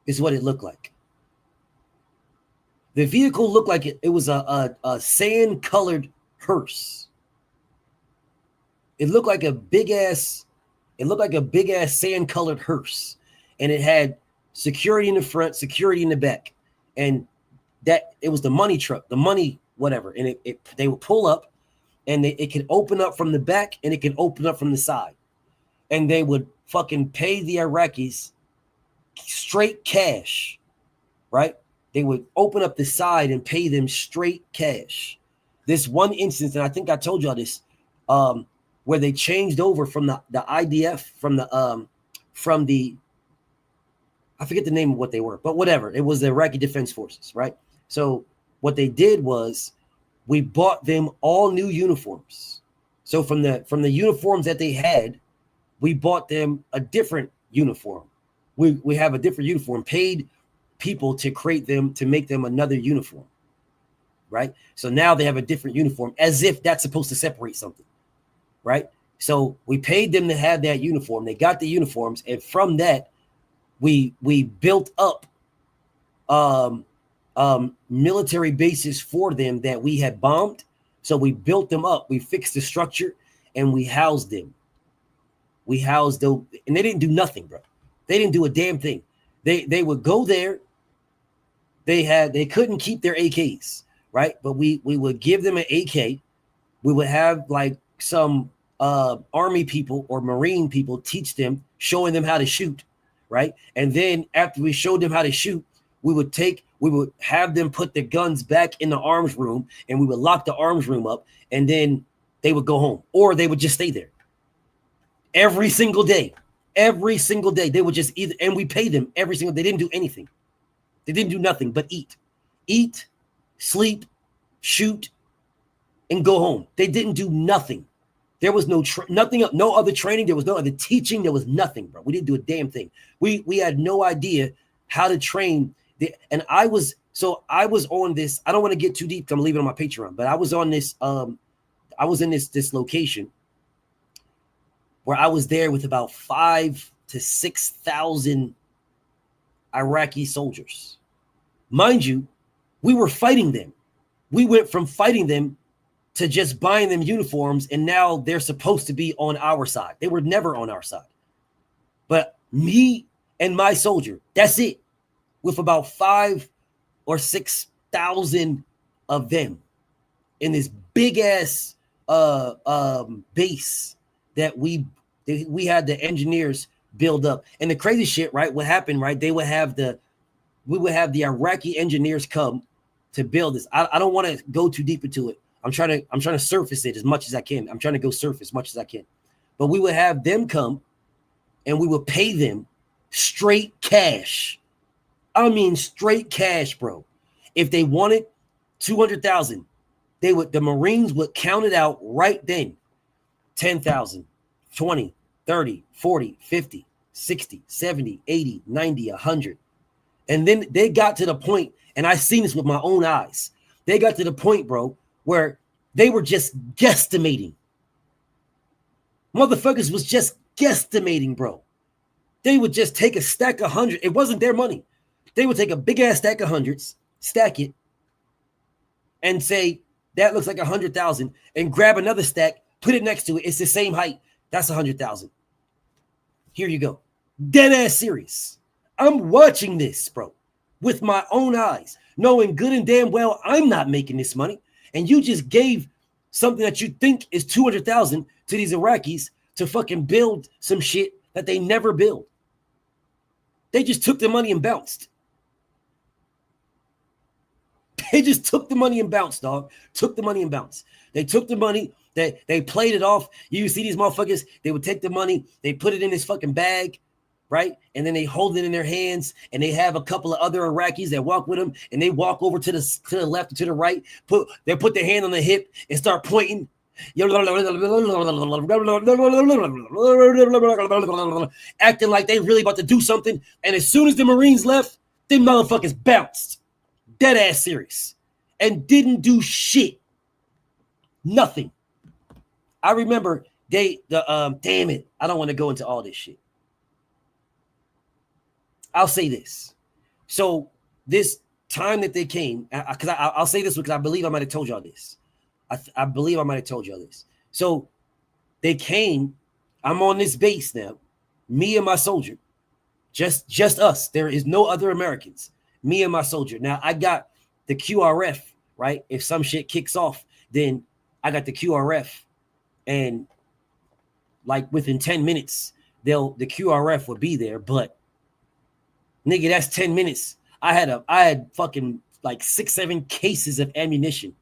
is what it looked like. The vehicle looked like it was a sand colored hearse. It looked like a big ass sand colored hearse, and it had security in the front, security in the back, and that it was the money truck, the money whatever, and they would pull up, and it could open up from the back and it can open up from the side, and they would fucking pay the Iraqis straight cash, right? They would open up the side and pay them straight cash. This one instance, and I think I told y'all this, where they changed over from the IDF, from the I forget the name of what they were, but whatever. It was the Iraqi Defense Forces, right? So what they did was we bought them all new uniforms. So from the uniforms that they had, we bought them a different uniform. We have a different uniform, paid people to create them, to make them another uniform, right? So now they have a different uniform, as if that's supposed to separate something, right? So we paid them to have that uniform. They got the uniforms, and from that, we built up military bases for them that we had bombed. So we built them up, we fixed the structure, and we housed them. We housed them, and they didn't do nothing, bro. They didn't do a damn thing. They would go there. They couldn't keep their AKs, right? But we would give them an AK. We would have like some army people or Marine people teach them, showing them how to shoot, right? And then after we showed them how to shoot, we would have them put the guns back in the arms room, and we would lock the arms room up, and then they would go home, or they would just stay there every single day. Every single day they would just either, and we pay them every single. They didn't do anything. They didn't do nothing but eat, sleep, shoot, and go home. They didn't do nothing. There was nothing, no other training. There was no other teaching. There was nothing, bro. We didn't do a damn thing. We had no idea how to train. And I was on this. I don't want to get too deep. I'm leaving on my Patreon, but I was on this. I was in this location where I was there with about 5,000 to 6,000 Iraqi soldiers. Mind you, we were fighting them. We went from fighting them to just buying them uniforms, and now they're supposed to be on our side. They were never on our side. But me and my soldier, that's it, with about 5,000 or 6,000 of them in this big ass base that we had the engineers build up. And the crazy shit, right? What happened, right? We would have the Iraqi engineers come to build this. I don't want to go too deep into it. I'm trying to surface it as much as I can. I'm trying to go surface as much as I can. But we would have them come, and we would pay them straight cash. I mean, straight cash, bro. If they wanted 200,000, the Marines would count it out right then. 10,000, 20, 30, 40, 50, 60, 70, 80, 90, 100. And then they got to the point, and I seen this with my own eyes. They got to the point, bro, where they were just guesstimating. Motherfuckers was just guesstimating, bro. They would just take a stack of 100. It wasn't their money. They would take a big ass stack of hundreds, stack it, and say, that looks like 100,000, and grab another stack, put it next to it. It's the same height. That's 100,000. Here you go. Dead ass serious. I'm watching this, bro, with my own eyes, knowing good and damn well I'm not making this money. And you just gave something that you think is 200,000 to these Iraqis to fucking build some shit that they never build. They just took the money and bounced. They just took the money and bounced, dog. Took the money and bounced. They took the money, they played it off. You see these motherfuckers, they would take the money, they put it in this fucking bag, right? And then they hold it in their hands, and they have a couple of other Iraqis that walk with them, and they walk over to the left or to the right, they put their hand on the hip and start pointing. Acting like they really about to do something. And as soon as the Marines left, them motherfuckers bounced. Dead ass serious. And didn't do shit. Nothing. I remember damn it. I don't want to go into all this shit. I'll say this. So this time that they came, because I'll say this because I believe I might have told y'all this. I believe I might have told y'all this. So they came. I'm on this base now. Me and my soldier. Just us. There is no other Americans. Me and my soldier. Now I got the QRF, right? If some shit kicks off, then I got the QRF, and like within 10 minutes, the QRF would be there. But Nigga, that's 10 minutes. I had fucking like 6-7 cases of ammunition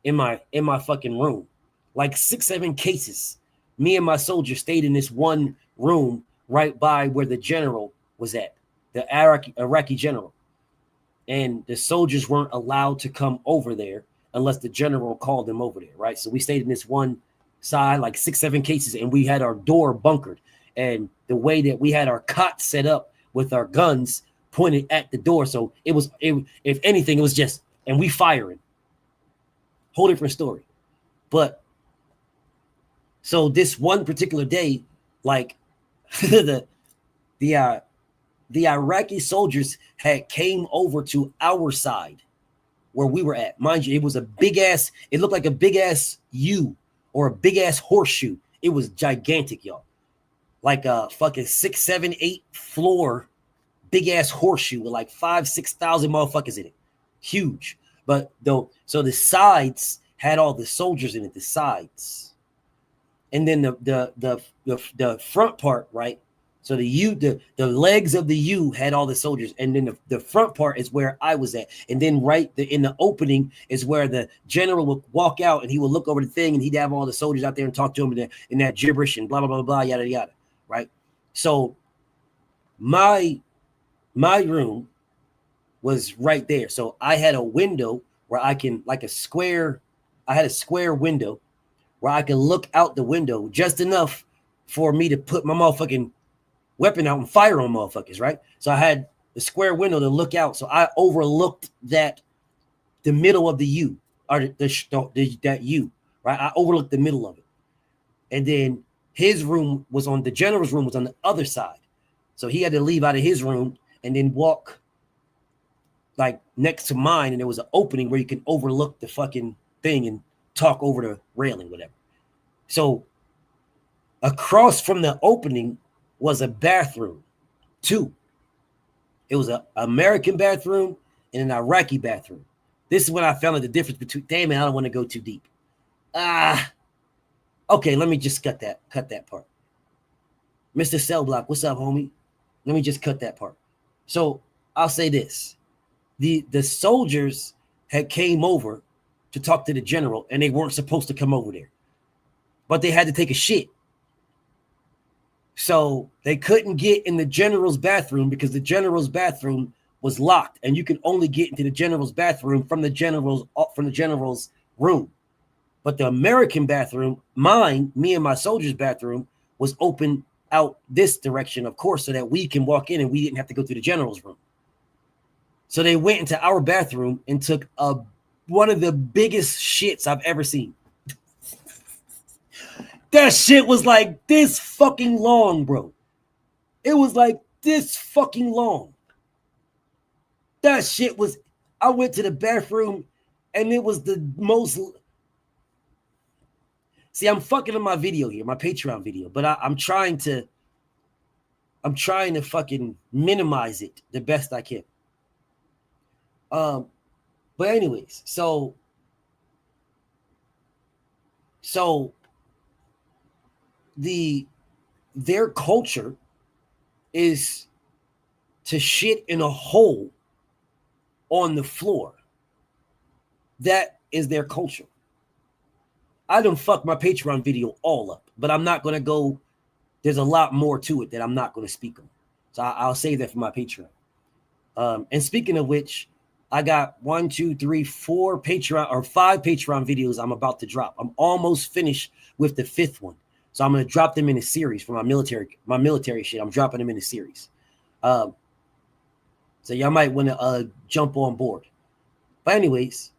in my fucking room. Like 6-7 cases. Me and my soldier stayed in this one room right by where the general was at, the Iraqi general. And the soldiers weren't allowed to come over there unless the general called them over there, right? So we stayed in this one side, like 6-7 cases, and we had our door bunkered. And the way that we had our cot set up with our guns pointed at the door. So if anything, it was just, and we firing. Whole different story. But so this one particular day, like the Iraqi soldiers had came over to our side where we were at. Mind you, it was a big ass, it looked like a big ass U or a big ass horseshoe. It was gigantic, y'all. Like a fucking 6, 7, 8 floor big ass horseshoe with like 5,000-6,000 motherfuckers in it. Huge. But though, so the sides had all the soldiers in it, the sides. And then the front part, right? So the legs of the U had all the soldiers, and then the front part is where I was at. And then in the opening is where the general would walk out, and he would look over the thing, and he'd have all the soldiers out there and talk to him in that gibberish and blah blah blah blah yada yada, right? So my room was right there. So I had a window where I can, like I had a square window where I could look out the window just enough for me to put my motherfucking weapon out and fire on motherfuckers, right? So I had the square window to look out. So I overlooked the middle of the U, or that U, right? I overlooked the middle of it. And then the general's room was on the other side. So he had to leave out of his room and then walk like next to mine. And there was an opening where you can overlook the fucking thing and talk over the railing, whatever. So across from the opening was a bathroom, 2. It was an American bathroom and an Iraqi bathroom. This is when I found out the difference between, damn it, I don't want to go too deep. Okay, let me just cut that part. Mr. Cell Block, what's up, homie? Let me just cut that part. So I'll say this. The soldiers had came over to talk to the general, and they weren't supposed to come over there. But they had to take a shit. So they couldn't get in the general's bathroom because the general's bathroom was locked, and you can only get into the general's bathroom from the general's room. But the American bathroom, me and my soldier's bathroom, was open out this direction, of course, so that we can walk in and we didn't have to go through the general's room. So they went into our bathroom and took one of the biggest shits I've ever seen. That shit was like this fucking long, bro. It was like this fucking long. That shit was, I went to the bathroom and it was the most. See, I'm fucking in my video here, my Patreon video, but I'm trying to fucking minimize it the best I can. But anyways, so their culture is to shit in a hole on the floor. That is their culture. I done fucked my Patreon video all up, but I'm not going to go. There's a lot more to it that I'm not going to speak on. So I'll save that for my Patreon. And speaking of which, I got 1, 2, 3, 4 Patreon or 5 Patreon videos I'm about to drop. I'm almost finished with the 5th one. So I'm going to drop them in a series for my military shit. I'm dropping them in a series. So y'all might want to jump on board. But anyways,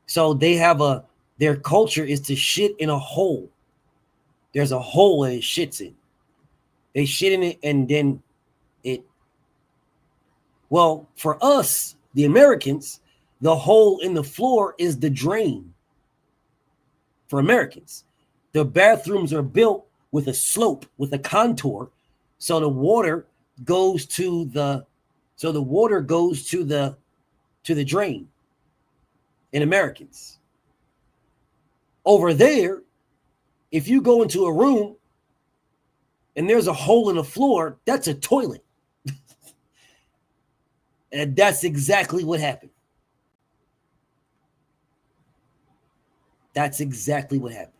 so they have their culture is to shit in a hole. There's a hole that it shits in. They shit in it and then well, for us, the Americans, the hole in the floor is the drain. For Americans, the bathrooms are built with a slope, with a contour, so the water goes to the drain. In Americans, over there, if you go into a room and there's a hole in the floor, that's a toilet. And that's exactly what happened. That's exactly what happened.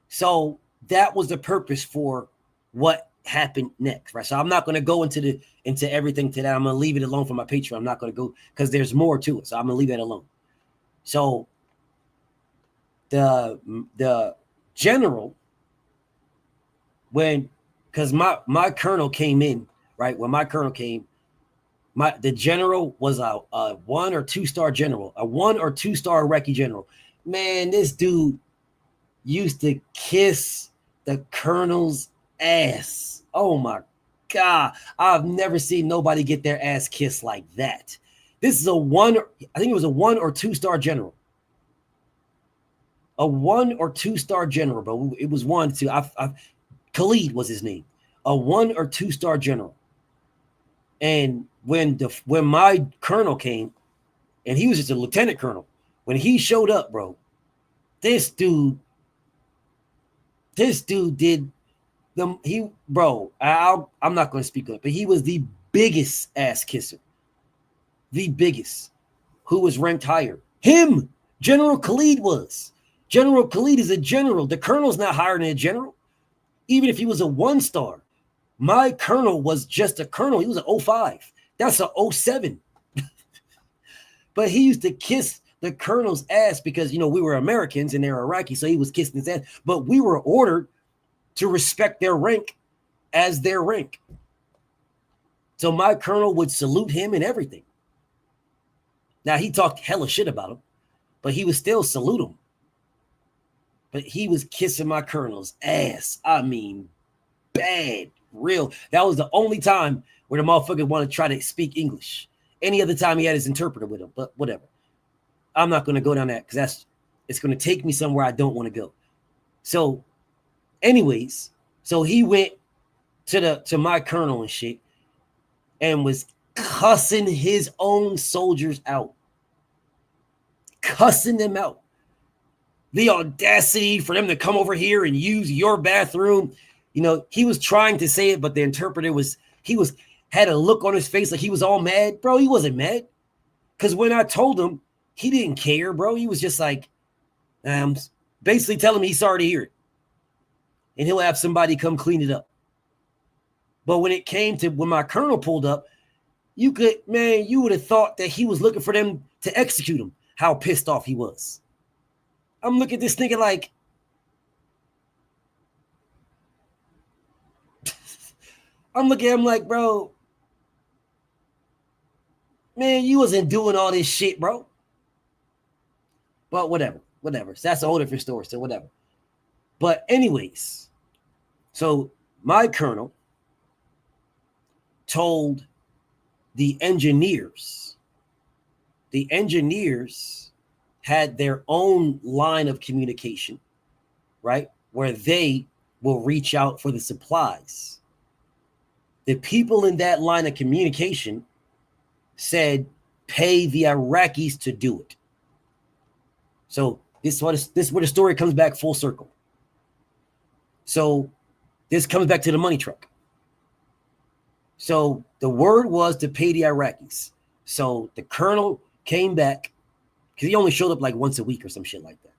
So that was the purpose for what happened next, right? So I'm not going to go into everything today. I'm going to leave it alone for my Patreon. I'm not going to go because there's more to it. So I'm going to leave that alone. So the general, because my colonel came in, right? When my colonel came, the general was a 1 or 2 star general, a 1 or 2 star Iraqi general. Man, this dude used to kiss the colonel's ass. Oh my God. I've never seen nobody get their ass kissed like that. This is I think it was a 1 or 2 star general. A 1 or 2 star general, bro. It was 1, 2. Khalid was his name. A 1 or 2 star general. And when my colonel came, and he was just a lieutenant colonel, when he showed up, bro, this dude did I'm not going to speak on it, but he was the biggest ass kisser. The biggest. Who was ranked higher? Him. General Khalid was. General Khalid is a general. The colonel's not higher than a general. Even if he was a 1 star. My colonel was just a colonel. He was an 05. That's a 07. But he used to kiss the colonel's ass because, we were Americans and they're Iraqi, so he was kissing his ass. But we were ordered to respect their rank as their rank. So my colonel would salute him and everything. Now, he talked hella shit about him, but he would still salute him. But he was kissing my colonel's ass. I mean, bad, real. That was the only time where the motherfucker wanted to try to speak English. Any other time he had his interpreter with him, but whatever. I'm not going to go down that because it's going to take me somewhere I don't want to go. So, anyways, so he went to my colonel and shit and was cussing his own soldiers out. Cussing them out. The audacity for them to come over here and use your bathroom. He was trying to say it, but the interpreter had a look on his face like he was all mad. Bro, he wasn't mad. Because when I told him, he didn't care, bro. He was just like, basically telling me he's sorry to hear it. And he'll have somebody come clean it up. But when it came to when my colonel pulled up, you would have thought that he was looking for them to execute him. How pissed off he was. I'm looking at this nigga like, I'm looking at him like, bro, man, you wasn't doing all this shit, bro. But whatever. So that's a whole different story. So whatever. But anyways, so my colonel told the engineers had their own line of communication, right? Where they will reach out for the supplies. The people in that line of communication said, pay the Iraqis to do it. So this is where the story comes back full circle. So this comes back to the money truck. So the word was to pay the Iraqis. So the colonel came back because he only showed up like once a week or some shit like that,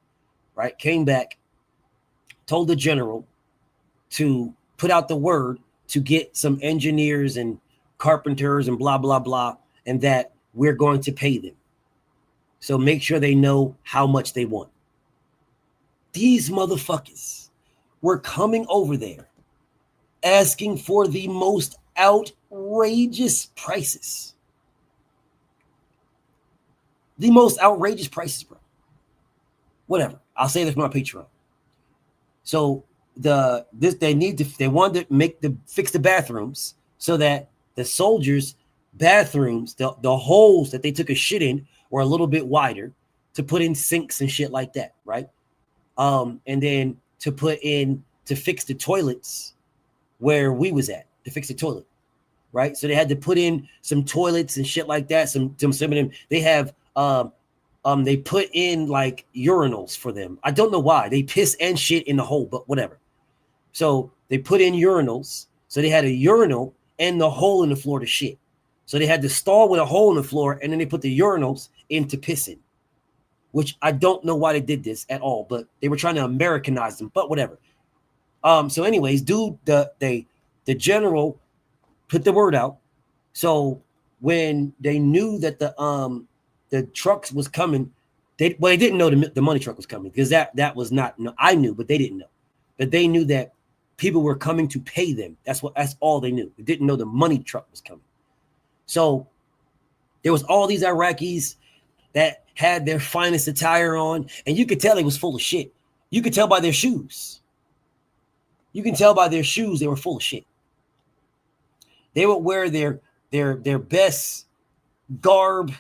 right? Came back, told the general to put out the word to get some engineers and carpenters and blah, blah, blah, and that we're going to pay them. So make sure they know how much they want. These motherfuckers were coming over there asking for the most outrageous prices. The most outrageous prices, bro. Whatever. I'll say this for my Patreon. So they wanted to fix the bathrooms so that the soldiers' bathrooms, the holes that they took a shit in were a little bit wider to put in sinks and shit like that, right? And then to fix the toilets where we was at, to fix the toilet, right? So they had to put in some toilets and shit like that. Some of them, they have they put in like urinals for them. I don't know why. They piss and shit in the hole, but whatever. So they put in urinals. So they had a urinal and the hole in the floor to shit. So they had the stall with a hole in the floor, and then they put the urinals into pissing, which I don't know why they did this at all, but they were trying to Americanize them, but whatever. So anyways, dude, the general put the word out. So when they knew that the trucks was coming, they didn't know the money truck was coming, because that was not, no, I knew, but they didn't know. But they knew that people were coming to pay them. That's all they knew. They didn't know the money truck was coming. So there was all these Iraqis that had their finest attire on, and you could tell they was full of shit. You could tell by their shoes. You can tell by their shoes they were full of shit. They would wear their best garb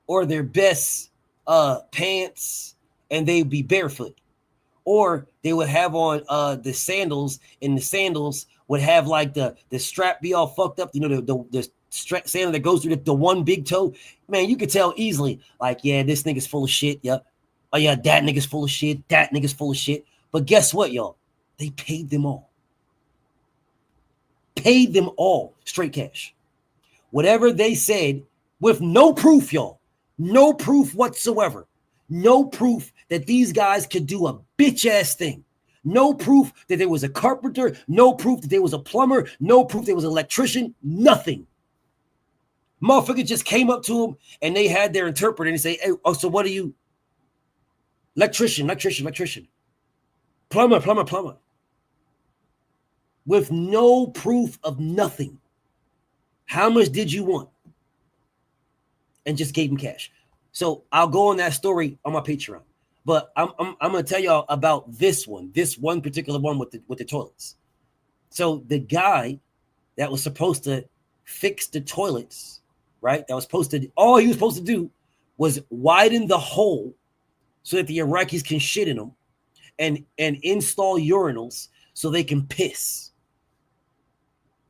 or their best pants, and they'd be barefoot. Or they would have on the sandals, and the sandals would have like the strap be all fucked up. You know, the sandal that goes through the one big toe. Man, you could tell easily, like, yeah, this nigga's full of shit. Yeah. Oh, yeah, that nigga's full of shit. That nigga's full of shit. But guess what, y'all? They paid them all. Paid them all straight cash. Whatever they said, with no proof, y'all. No proof whatsoever. No proof that these guys could do a bitch ass thing. No proof that there was a carpenter. No proof that there was a plumber. No proof there was an electrician. Nothing. Motherfucker just came up to him and they had their interpreter and they say, hey, oh, so what are you? Electrician. Plumber. With no proof of nothing. How much did you want? And just gave him cash. So I'll go on that story on my Patreon. But I'm gonna tell y'all about this one particular one with the toilets. So the guy that was supposed to fix the toilets, right? All he was supposed to do was widen the hole so that the Iraqis can shit in them, and install urinals so they can piss.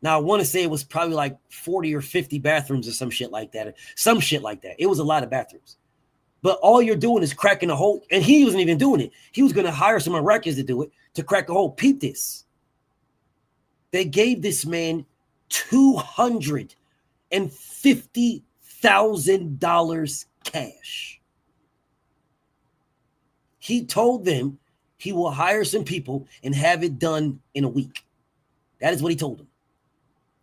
Now, I want to say it was probably like 40 or 50 bathrooms or some shit like that. It was a lot of bathrooms. But all you're doing is cracking a hole. And he wasn't even doing it. He was going to hire some Iraqis to do it, to crack a hole. Peep this. They gave this man $250,000 cash. He told them he will hire some people and have it done in a week. That is what he told them.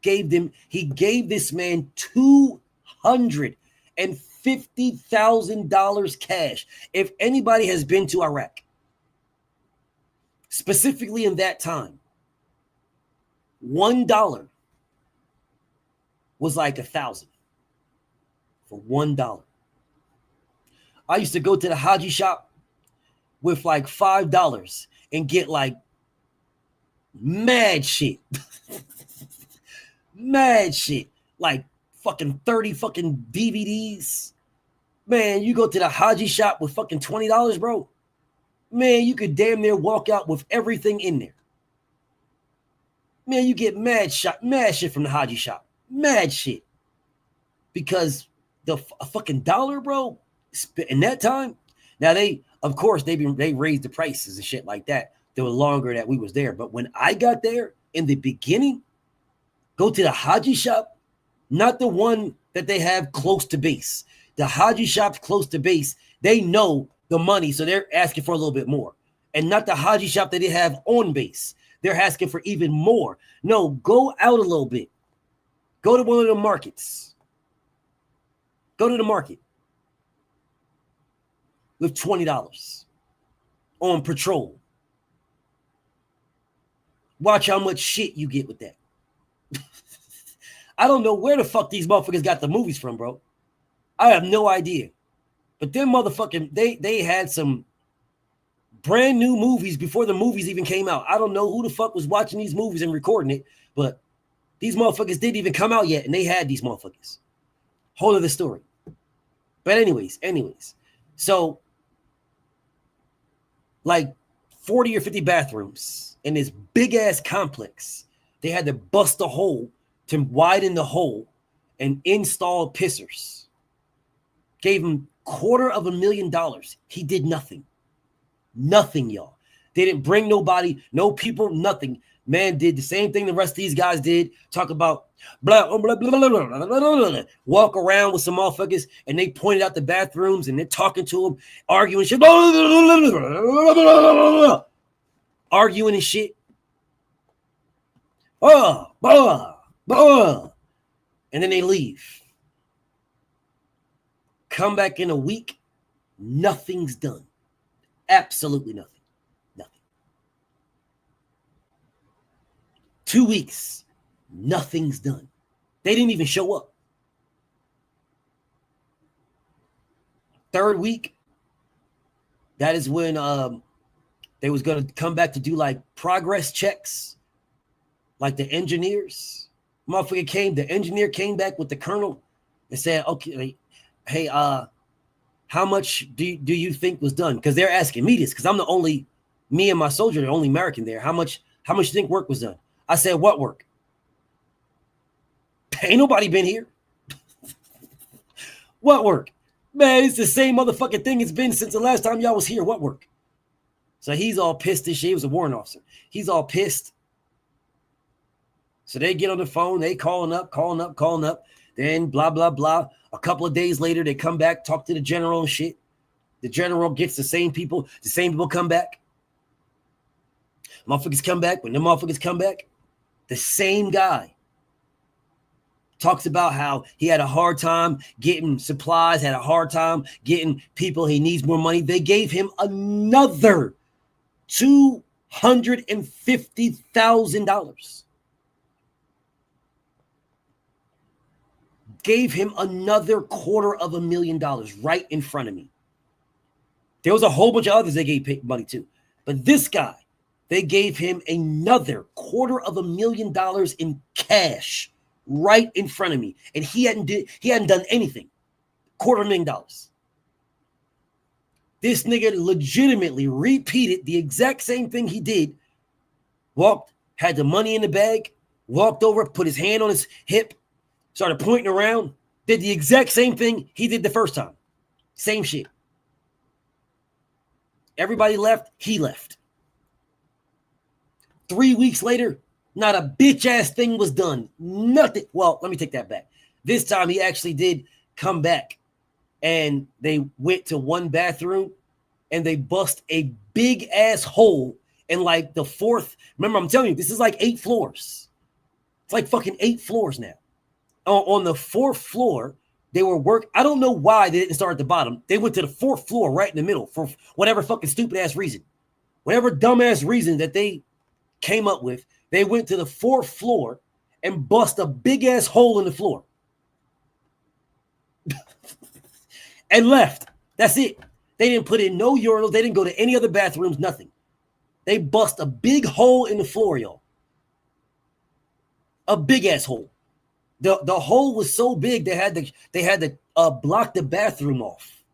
He gave this man $250,000 cash. If anybody has been to Iraq, specifically in that time, $1 was like 1,000 for $1. I used to go to the Haji shop with like $5 and get like mad shit. Mad shit. Like fucking 30 fucking DVDs. Man, you go to the Haji shop with fucking $20, bro. Man, you could damn near walk out with everything in there. Man, you get mad shit from the Haji shop. Mad shit. Because a fucking dollar, bro, in that time. Now of course, they raised the prices and shit like that. The longer that we was there. But when I got there in the beginning, go to the Haji shop, not the one that they have close to base. The Haji shops close to base, they know the money, so they're asking for a little bit more. And not the Haji shop that they have on base. They're asking for even more. No, go out a little bit. Go to one of the markets. Go to the market with $20 on patrol. Watch how much shit you get with that. I don't know where the fuck these motherfuckers got the movies from, bro. I have no idea. But them motherfucking, they had some brand new movies before the movies even came out. I don't know who the fuck was watching these movies and recording it, but these motherfuckers didn't even come out yet, and they had these motherfuckers. Whole other story. But anyways. So, like 40 or 50 bathrooms in this big-ass complex. They had to bust a hole to widen the hole and install pissers. Gave him $250,000. He did nothing. Nothing, y'all. They didn't bring nobody, no people, nothing. Man did the same thing the rest of these guys did. Talk about blah, blah, blah, blah, blah, blah, blah, blah. Walk around with some motherfuckers and they pointed out the bathrooms and they're talking to them, arguing shit. Blah, blah, blah, blah, blah, blah, blah, arguing and shit. Blah, blah. And then they leave. Come back in a week, nothing's done. Absolutely nothing. 2 weeks, nothing's done. They didn't even show up. Third week, that is when they was going to come back to do like progress checks, like the engineers. The engineer came back with the colonel and said, okay, hey, how much do you think was done? Because they're asking me this, because me and my soldier, the only American there. How much do you think work was done? I said, what work? Ain't nobody been here. What work? Man, it's the same motherfucking thing it's been since the last time y'all was here. What work? So he's all pissed and shit. He was a warrant officer. He's all pissed. So they get on the phone. They calling up. Then blah, blah, blah. A couple of days later, they come back, talk to the general and shit. The general gets the same people. The same people come back. Motherfuckers come back. When the motherfuckers come back, the same guy talks about how he had a hard time getting supplies, had a hard time getting people. He needs more money. They gave him another $250,000. Gave him another $250,000 right in front of me. There was a whole bunch of others they gave money to. But this guy, they gave him another $250,000 in cash right in front of me. And he hadn't done anything. $250,000. This nigga legitimately repeated the exact same thing he did. Walked, had the money in the bag, walked over, put his hand on his hip, started pointing around, did the exact same thing he did the first time. Same shit. Everybody left, he left. 3 weeks later, not a bitch ass thing was done. Nothing. Well, let me take that back. This time he actually did come back and they went to one bathroom and they bust a big ass hole in like the fourth. Remember, I'm telling you, this is like 8 floors. It's like fucking 8 floors now. On the 4th floor, they were I don't know why they didn't start at the bottom. They went to the 4th floor right in the middle for whatever fucking stupid ass reason. Whatever dumbass reason that they came up with, they went to the 4th floor and bust a big ass hole in the floor. And left. That's it. They didn't put in no urinals. They didn't go to any other bathrooms, nothing. They bust a big hole in the floor, y'all. A big ass hole. The hole was so big they had to block the bathroom off.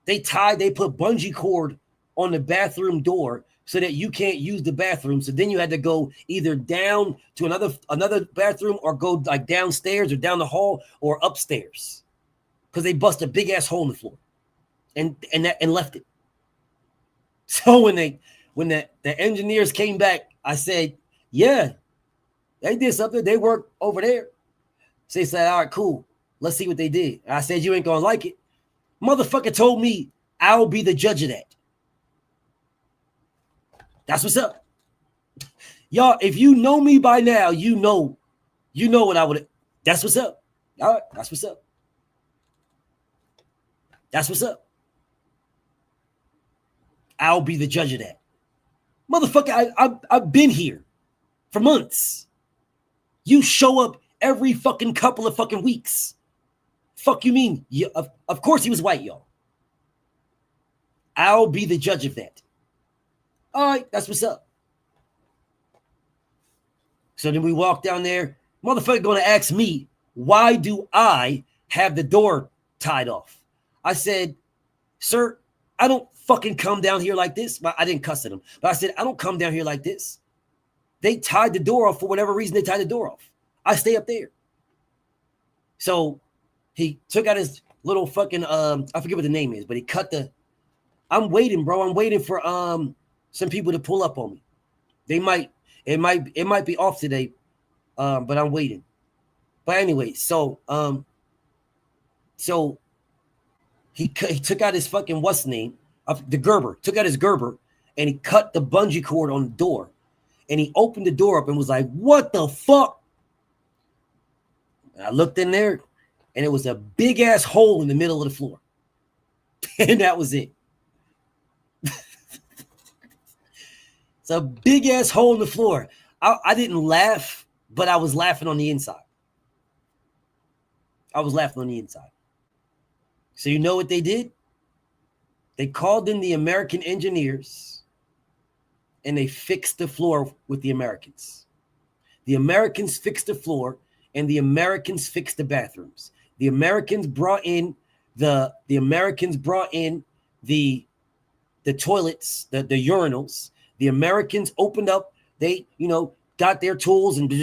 They put bungee cord on the bathroom door so that you can't use the bathroom. So then you had to go either down to another bathroom or go like downstairs or down the hall or upstairs. Because they bust a big ass hole in the floor and left it. So when the engineers came back, I said, yeah, they did something. They worked over there. So they said, all right, cool. Let's see what they did. And I said, you ain't going to like it. Motherfucker told me I'll be the judge of that. That's what's up. Y'all, if you know me by now, you know what I would. That's what's up. All right, that's what's up. That's what's up. I'll be the judge of that. Motherfucker, I've been here for months. You show up every fucking couple of fucking weeks. Fuck you mean? Of course he was white, y'all. I'll be the judge of that. All right, that's what's up. So then we walk down there. Motherfucker going to ask me, why do I have the door tied off? I said, sir, I don't fucking come down here like this. I didn't cuss at him, but I said, I don't come down here like this. They tied the door off for whatever reason. They tied the door off. I stay up there. So he took out his little fucking I forget what the name is, but he cut I'm waiting, bro. I'm waiting for some people to pull up on me. It might be off today, but I'm waiting. But anyway, so he took out his fucking what's name of the Gerber, took out his Gerber, and he cut the bungee cord on the door, and he opened the door up and was like, "What the fuck?" And I looked in there, and it was a big ass hole in the middle of the floor, and that was it. It's a big ass hole in the floor. I didn't laugh, but I was laughing on the inside. I was laughing on the inside. So you know what they did? They called in the American engineers and they fixed the floor with the Americans. The Americans fixed the floor and the Americans fixed the bathrooms. The Americans brought in the toilets, the urinals. The Americans opened up, they, got their tools and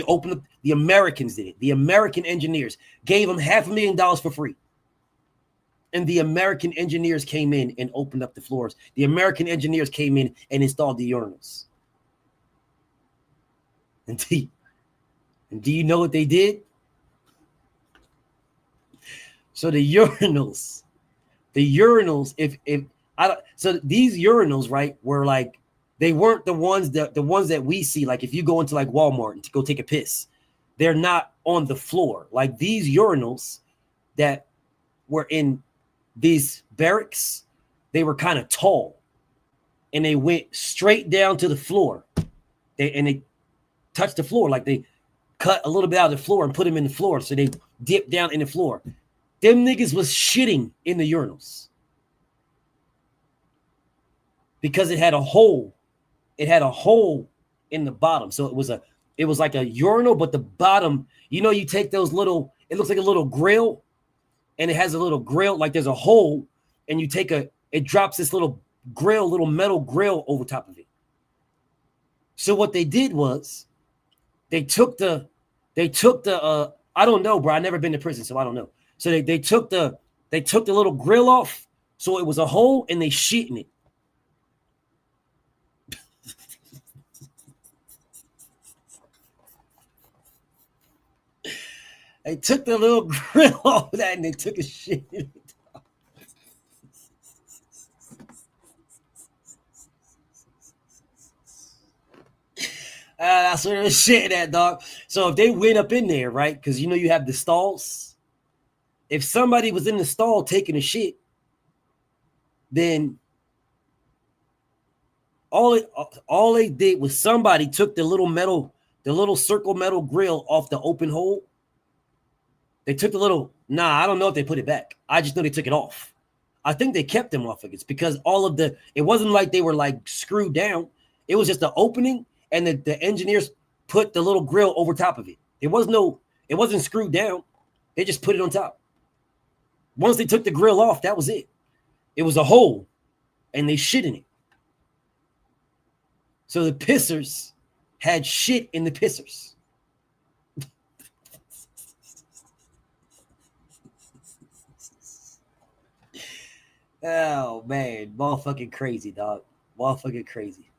opened up. The Americans did it. The American engineers gave them $500,000 for free. And the American engineers came in and opened up the floors. The American engineers came in and installed the urinals. And do you know what they did? So the urinals, so these urinals, right, were like, they weren't the ones that we see. Like if you go into like Walmart and to go take a piss, they're not on the floor. Like these urinals that were in these barracks, they were kind of tall and they went straight down to the floor. They touched the floor, like they cut a little bit out of the floor and put them in the floor. So they dipped down in the floor. Them niggas was shitting in the urinals because it had a hole. It had a hole in the bottom. So it was like a urinal, but the bottom, you take those little, it looks like a little grill, and it has a little grill, like there's a hole, and it drops this little metal grill over top of it. So what they did was they took the I don't know, bro. I've never been to prison, so I don't know. So they took the little grill off, so it was a hole, and they shit in it. They took the little grill off that and they took a shit in it. That's where they're shitting at, dog. So if they went up in there, right? Because you have the stalls. If somebody was in the stall taking a shit, then all they did was somebody took the little circle metal grill off the open hole. They took the I don't know if they put it back. I just know they took it off. I think they kept them off of it because it wasn't like they were like screwed down. It was just the opening, and the engineers put the little grill over top of it. It wasn't screwed down. They just put it on top. Once they took the grill off, that was it. It was a hole, and they shit in it. So the pissers had shit in the pissers. Oh man, motherfucking crazy, dog. Motherfucking crazy.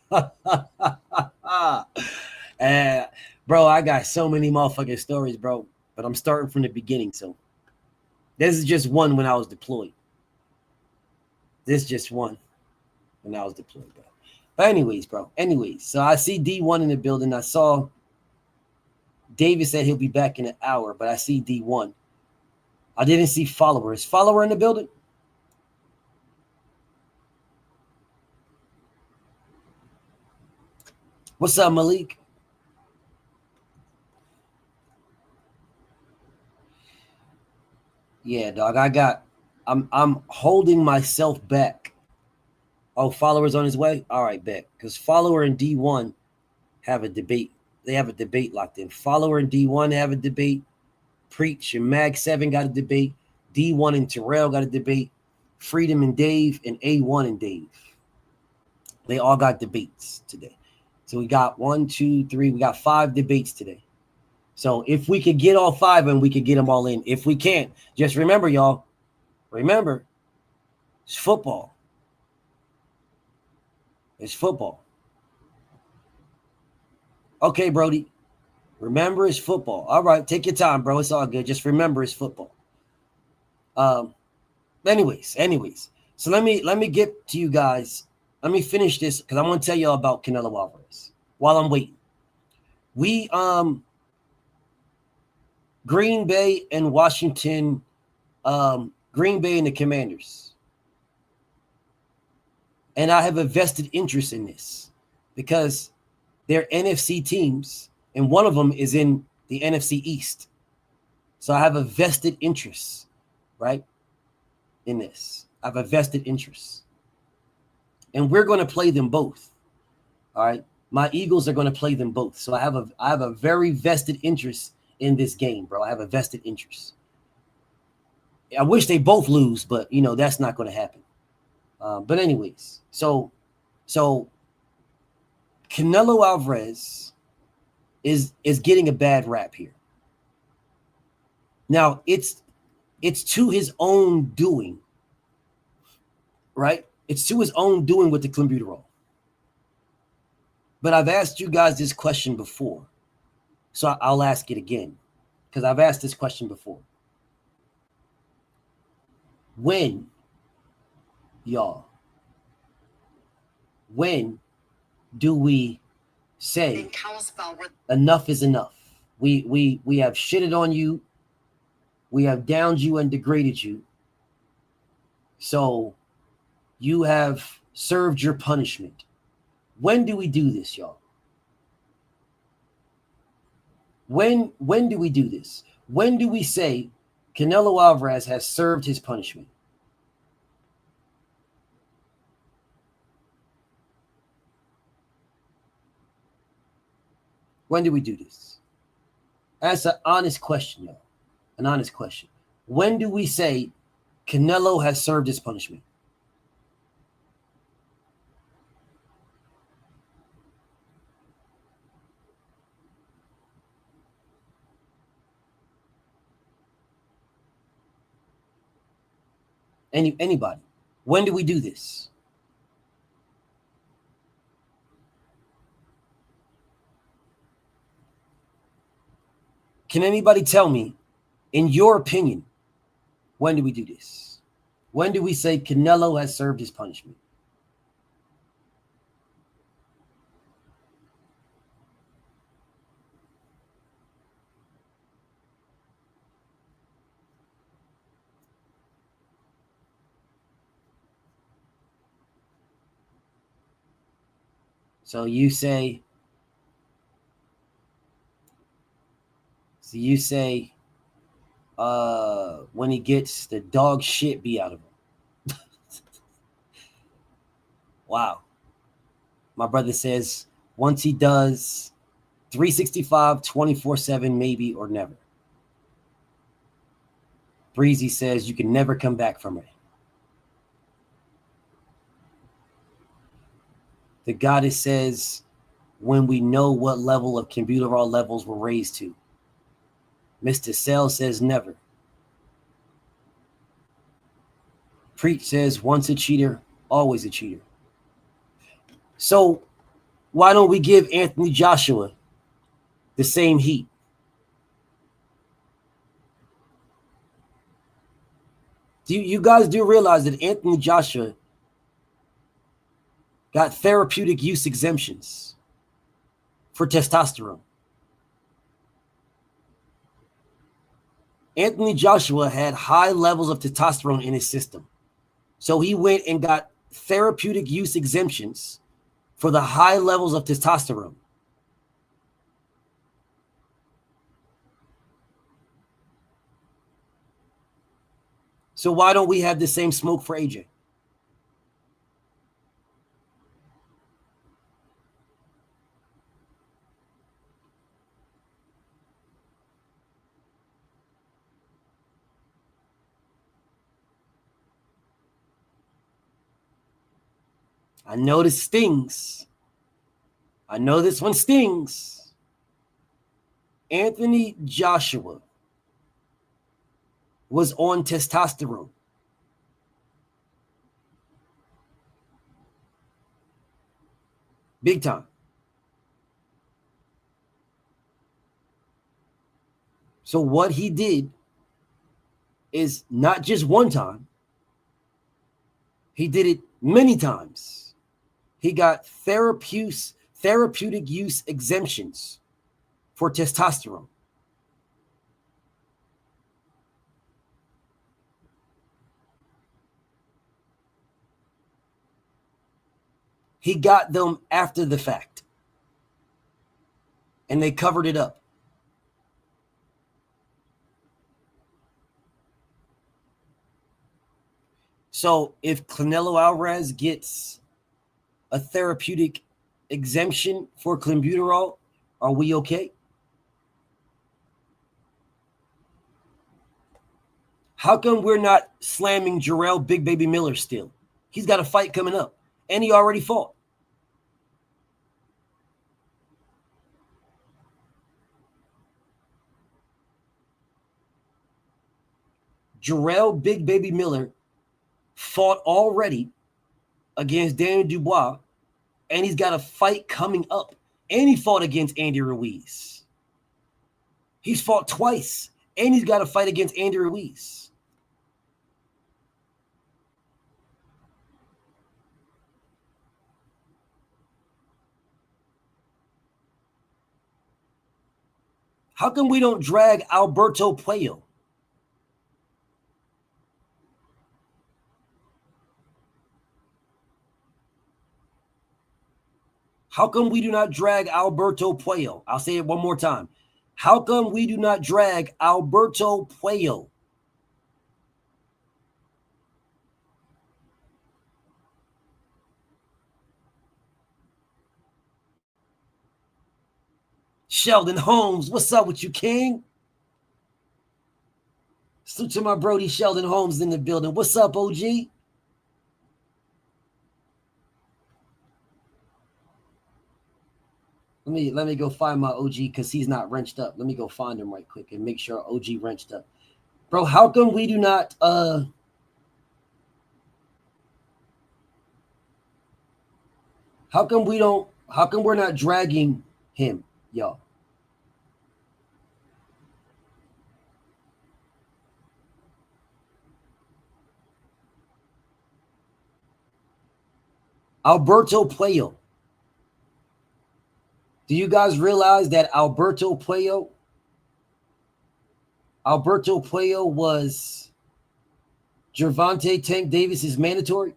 Bro, I got so many motherfucking stories, bro. But I'm starting from the beginning, so this is just one when I was deployed. This is just one when I was deployed, bro. But anyways, bro. So I see D1 in the building. I saw David said he'll be back in an hour, but I see D1. I didn't see Follower. Is Follower in the building? What's up, Malik? Yeah, dog. I'm holding myself back. Oh, Follower's on his way? All right, bet. Because Follower and D1 have a debate. They have a debate locked in. Follower and D1 have a debate. Preach and Mag 7 got a debate. D1 and Terrell got a debate. Freedom and Dave and A1 and Dave. They all got debates today. So we got 1, 2, 3. We got 5 debates today. So if we could get all 5 and we could get them all in. If we can't, just remember, y'all. Remember, it's football. It's football. Okay, Brody. Remember, it's football. All right, take your time, bro. It's all good. Just remember, it's football. Anyways. So let me get to you guys. Let me finish this because I want to tell y'all about Canelo Alvarez while I'm waiting. We Green Bay and Washington, Green Bay and the Commanders. And I have a vested interest in this because they're NFC teams, and one of them is in the NFC East. So I have a vested interest, right, in this. I have a vested interest. And we're going to play them both. All right. My Eagles are going to play them both. So I have a very vested interest in this game, bro. I have a vested interest. I wish they both lose, but that's not going to happen. But anyways, so Canelo Alvarez is getting a bad rap here. Now it's to his own doing, right? It's to his own doing with the clenbuterol. But I've asked you guys this question before, so I'll ask it again because I've asked this question before. When do we say enough is enough? We have shitted on you. We have downed you and degraded you. So you have served your punishment. When do we do this, y'all? When do we do this? When do we say Canelo Alvarez has served his punishment? When do we do this? That's an honest question, y'all. An honest question. When do we say Canelo has served his punishment? Anybody? When do we do this? Can anybody tell me, in your opinion, when do we do this? When do we say Canelo has served his punishment? So you say when he gets the dog shit beat out of him. Wow. My brother says once he does 365, 24/7, maybe or never. Breezy says you can never come back from it. The goddess says when we know what level of clenbuterol levels we're raised to. Mr. Sell says never. Preach says once a cheater, always a cheater. So why don't we give Anthony Joshua the same heat? You guys do realize that Anthony Joshua got therapeutic use exemptions for testosterone? Anthony Joshua had high levels of testosterone in his system. So he went and got therapeutic use exemptions for the high levels of testosterone. So why don't we have the same smoke for AJ? I know this stings. I know this one stings. Anthony Joshua was on testosterone. Big time. So what he did is not just one time. He did it many times. He got therapeutic use exemptions for testosterone. He got them after the fact. And they covered it up. So if Canelo Alvarez gets a therapeutic exemption for clenbuterol, are we okay? How come we're not slamming Jarrell Big Baby Miller still? He's got a fight coming up, and he already fought. Jarrell Big Baby Miller fought already against Daniel Dubois, and he's got a fight coming up. And he fought against Andy Ruiz. He's fought twice, and he's got a fight against Andy Ruiz. How come we don't drag Alberto Puello? How come we do not drag Alberto Puello? I'll say it one more time. How come we do not drag Alberto Puello? Sheldon Holmes, what's up with you, King? Salute to my Brody Sheldon Holmes in the building. What's up, OG? Let me go find my OG because he's not wrenched up. Let me go find him right quick and make sure OG wrenched up. Bro, how come we do not how come we're not dragging him, y'all? Alberto Puello. Do you guys realize that Alberto Puello was Gervonta Tank Davis's mandatory?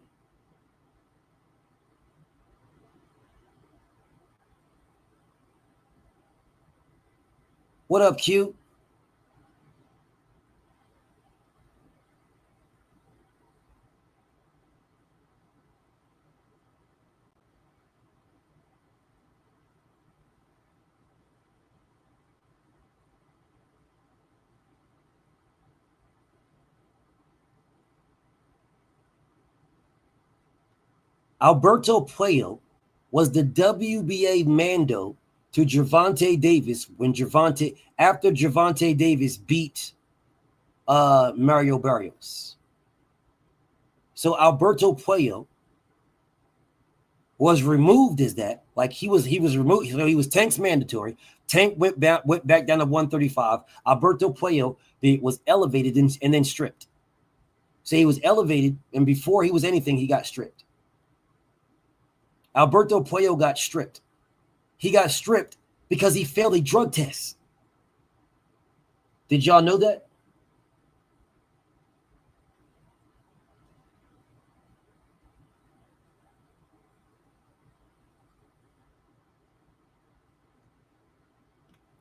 What up, Q? Alberto Puello was the WBA Mando to Gervonta Davis after Gervonta Davis beat Mario Barrios. So Alberto Puello was removed as that. Like he was removed. So he was Tank's mandatory. Tank went back down to 135. Alberto Puello was elevated and then stripped. So he was elevated, and before he was anything, he got stripped. Alberto Puello got stripped. He got stripped because he failed a drug test. Did y'all know that?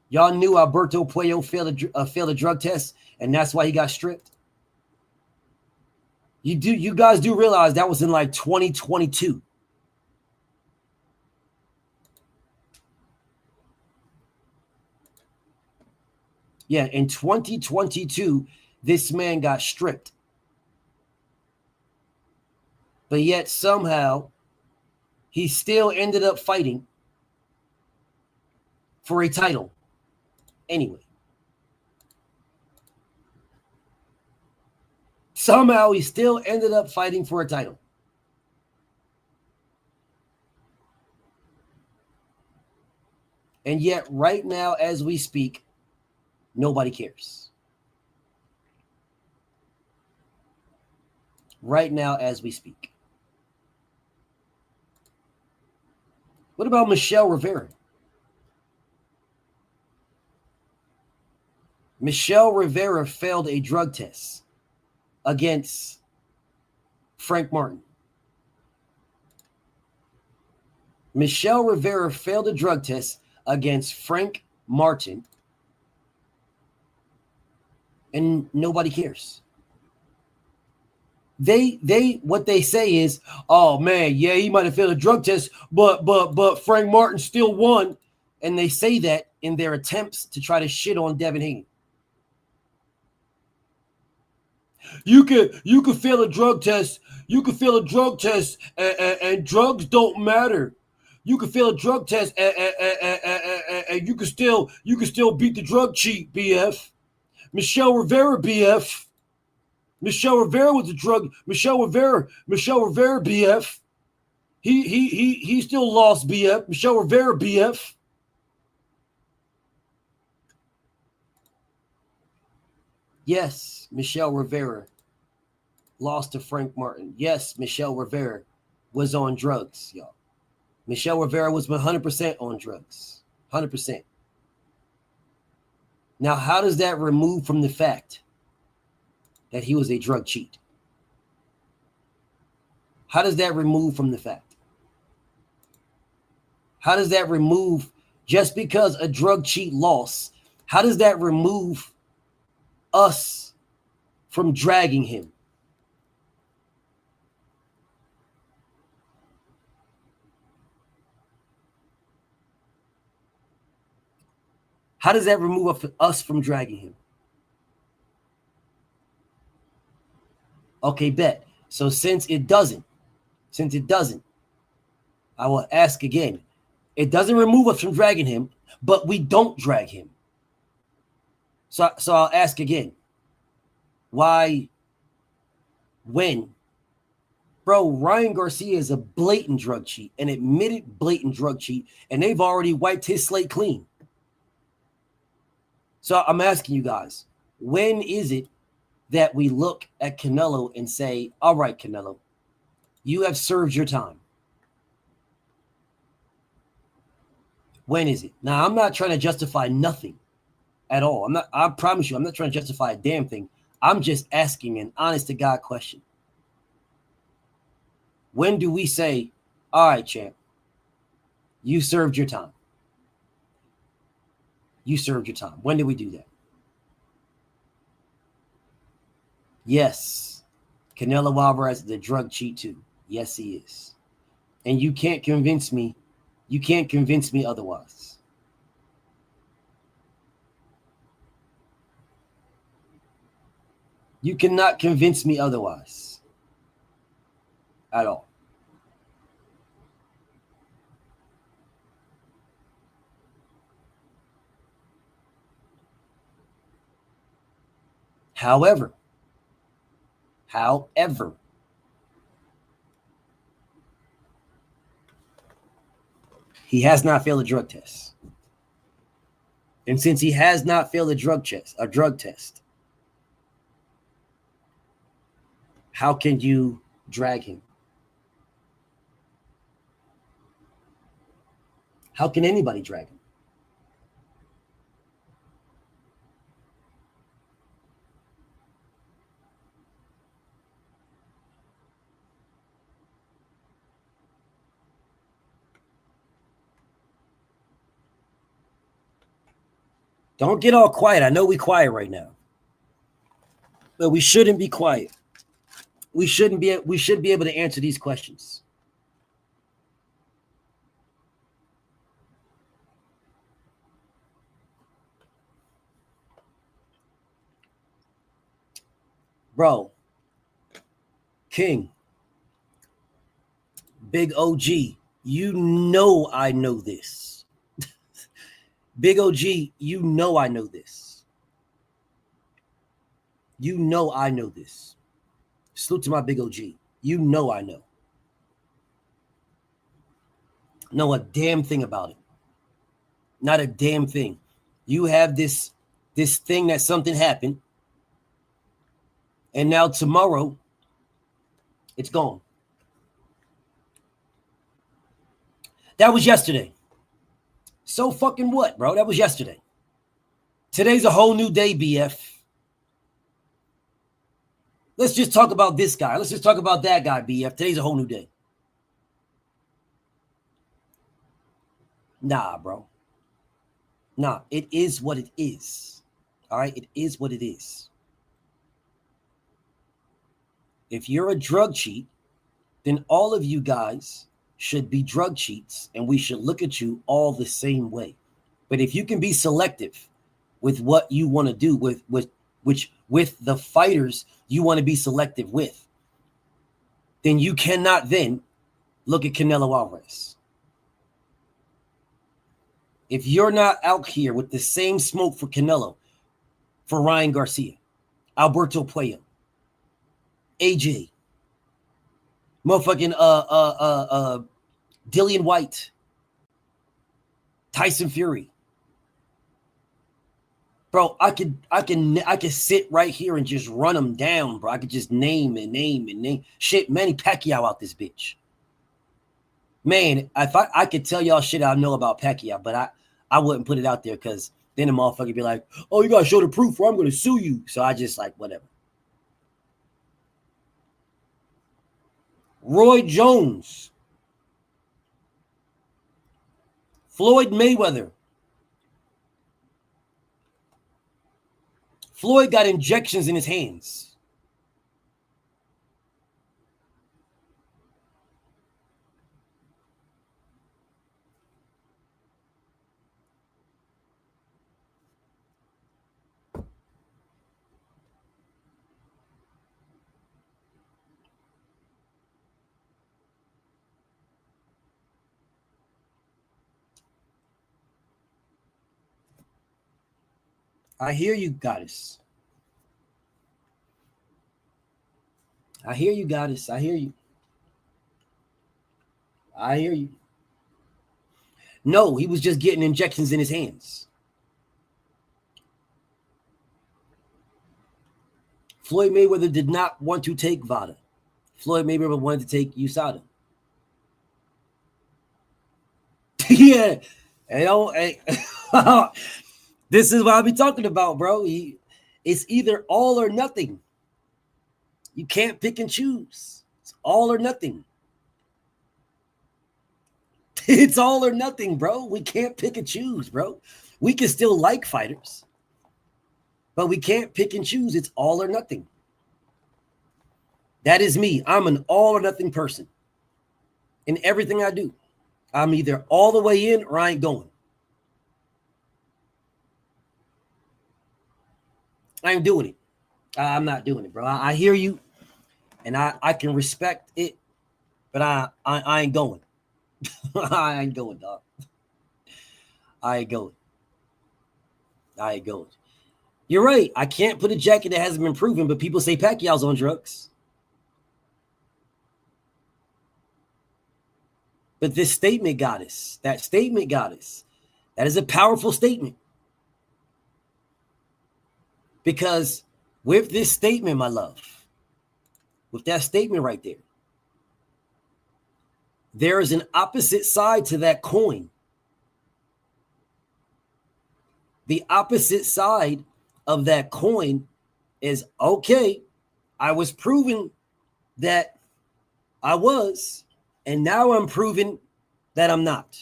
Y'all knew Alberto Puello failed a drug test, and that's why he got stripped? You guys do realize that was in like 2022. Yeah, in 2022, this man got stripped. But yet somehow he still ended up fighting for a title. Anyway. Somehow he still ended up fighting for a title. And yet, right now, as we speak, nobody cares. Right now, as we speak. What about Michelle Rivera? Michelle Rivera failed a drug test against Frank Martin. Michelle Rivera failed a drug test against Frank Martin, and nobody cares. They what they say is, oh man, yeah, he might have failed a drug test, but Frank Martin still won. And they say that in their attempts to try to shit on Devin Haney. You could fail a drug test. You could fail a drug test, and drugs don't matter. You could fail a drug test, and you could still beat the drug cheat, BF. Michelle Rivera, BF. Michelle Rivera was a drug. Michelle Rivera, BF. He still lost, BF. Michelle Rivera, BF. Yes, Michelle Rivera lost to Frank Martin. Yes, Michelle Rivera was on drugs, y'all. Michelle Rivera was 100% on drugs. 100%. Now, how does that remove from the fact that he was a drug cheat? How does that remove from the fact? How does that remove, just because a drug cheat lost, how does that remove us from dragging him? How does that remove us from dragging him? Okay, bet. So since it doesn't, I will ask again. It doesn't remove us from dragging him, but we don't drag him. So I'll ask again. Why, when? Bro, Ryan Garcia is a blatant drug cheat, an admitted blatant drug cheat, and they've already wiped his slate clean. So I'm asking you guys, when is it that we look at Canelo and say, all right, Canelo, you have served your time? When is it? Now, I'm not trying to justify nothing at all. I promise you, I'm not trying to justify a damn thing. I'm just asking an honest to God question. When do we say, all right, champ, you served your time? You served your time. When do we do that? Yes, Canelo Alvarez is a drug cheat too. Yes, he is. And you can't convince me otherwise. You cannot convince me otherwise at all. However, he has not failed a drug test. And since he has not failed a drug test, how can you drag him? How can anybody drag him? Don't get all quiet. I know we're quiet right now, but we shouldn't be quiet. We should be able to answer these questions. Bro, King, Big OG, you know I know this. Big OG, you know I know this. You know I know this. Salute to my Big OG. You know I know. Know a damn thing about it. Not a damn thing. You have this thing that something happened, and now tomorrow it's gone. That was yesterday. So fucking what, bro? That was yesterday. Today's a whole new day, BF. Let's just talk about this guy. Let's just talk about that guy, BF. Today's a whole new day. Nah, bro. Nah, it is what it is. All right? It is what it is. If you're a drug cheat, then all of you guys should be drug cheats, and we should look at you all the same way. But if you can be selective with what you want to do, with the fighters you want to be selective with, then you cannot then look at Canelo Alvarez. If you're not out here with the same smoke for Canelo, for Ryan Garcia, Alberto Puello, AJ, motherfucking Dillian White, Tyson Fury, bro, I could sit right here and just run them down, bro. I could just name. Shit, Manny Pacquiao out this bitch. Man, if I could tell y'all shit I know about Pacquiao, but I wouldn't put it out there because then the motherfucker be like, oh, you gotta show the proof or I'm gonna sue you. So I just like whatever. Roy Jones, Floyd Mayweather. Floyd got injections in his hands. I hear you, goddess. I hear you, goddess. I hear you. I hear you. No, he was just getting injections in his hands. Floyd Mayweather did not want to take VADA. Floyd Mayweather wanted to take USADA. Yeah. This is what I'll be talking about, bro. It's either all or nothing. You can't pick and choose. It's all or nothing. It's all or nothing, bro. We can't pick and choose, bro. We can still like fighters, but we can't pick and choose. It's all or nothing. That is me. I'm an all or nothing person in everything I do. I'm either all the way in or I ain't going. I ain't doing it. I'm not doing it, bro. I hear you, and I can respect it, but I ain't going. I ain't going, dog. I ain't going. I ain't going. You're right. I can't put a jacket that hasn't been proven, but people say Pacquiao's on drugs. But this statement got us. That statement got us. That is a powerful statement. Because with this statement, my love, with that statement right there, there is an opposite side to that coin. The opposite side of that coin is, okay, I was proven that I was, and now I'm proving that I'm not.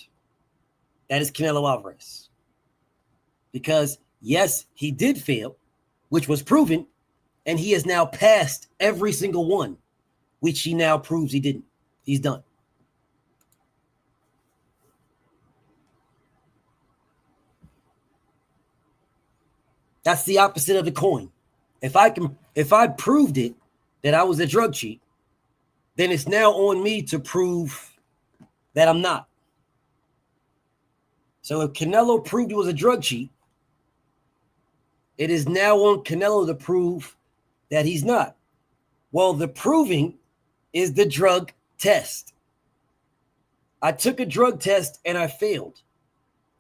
That is Canelo Alvarez. Because, yes, he did fail, which was proven, and he has now passed every single one, which he now proves he didn't. He's done. That's the opposite of the coin. If I proved it that I was a drug cheat, then it's now on me to prove that I'm not. So if Canelo proved he was a drug cheat, it is now on Canelo to prove that he's not. Well, the proving is the drug test. I took a drug test and I failed.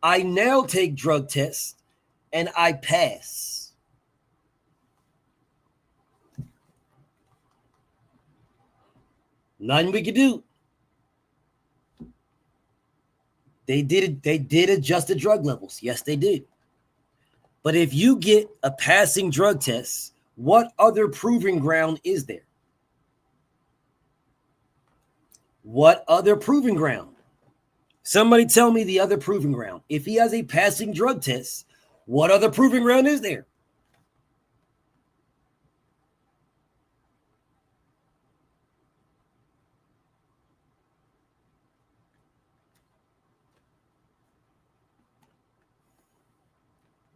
I now take drug tests and I pass. Nothing we can do. They did adjust the drug levels. Yes, they did. But if you get a passing drug test, what other proving ground is there? What other proving ground? Somebody tell me the other proving ground. If he has a passing drug test, what other proving ground is there?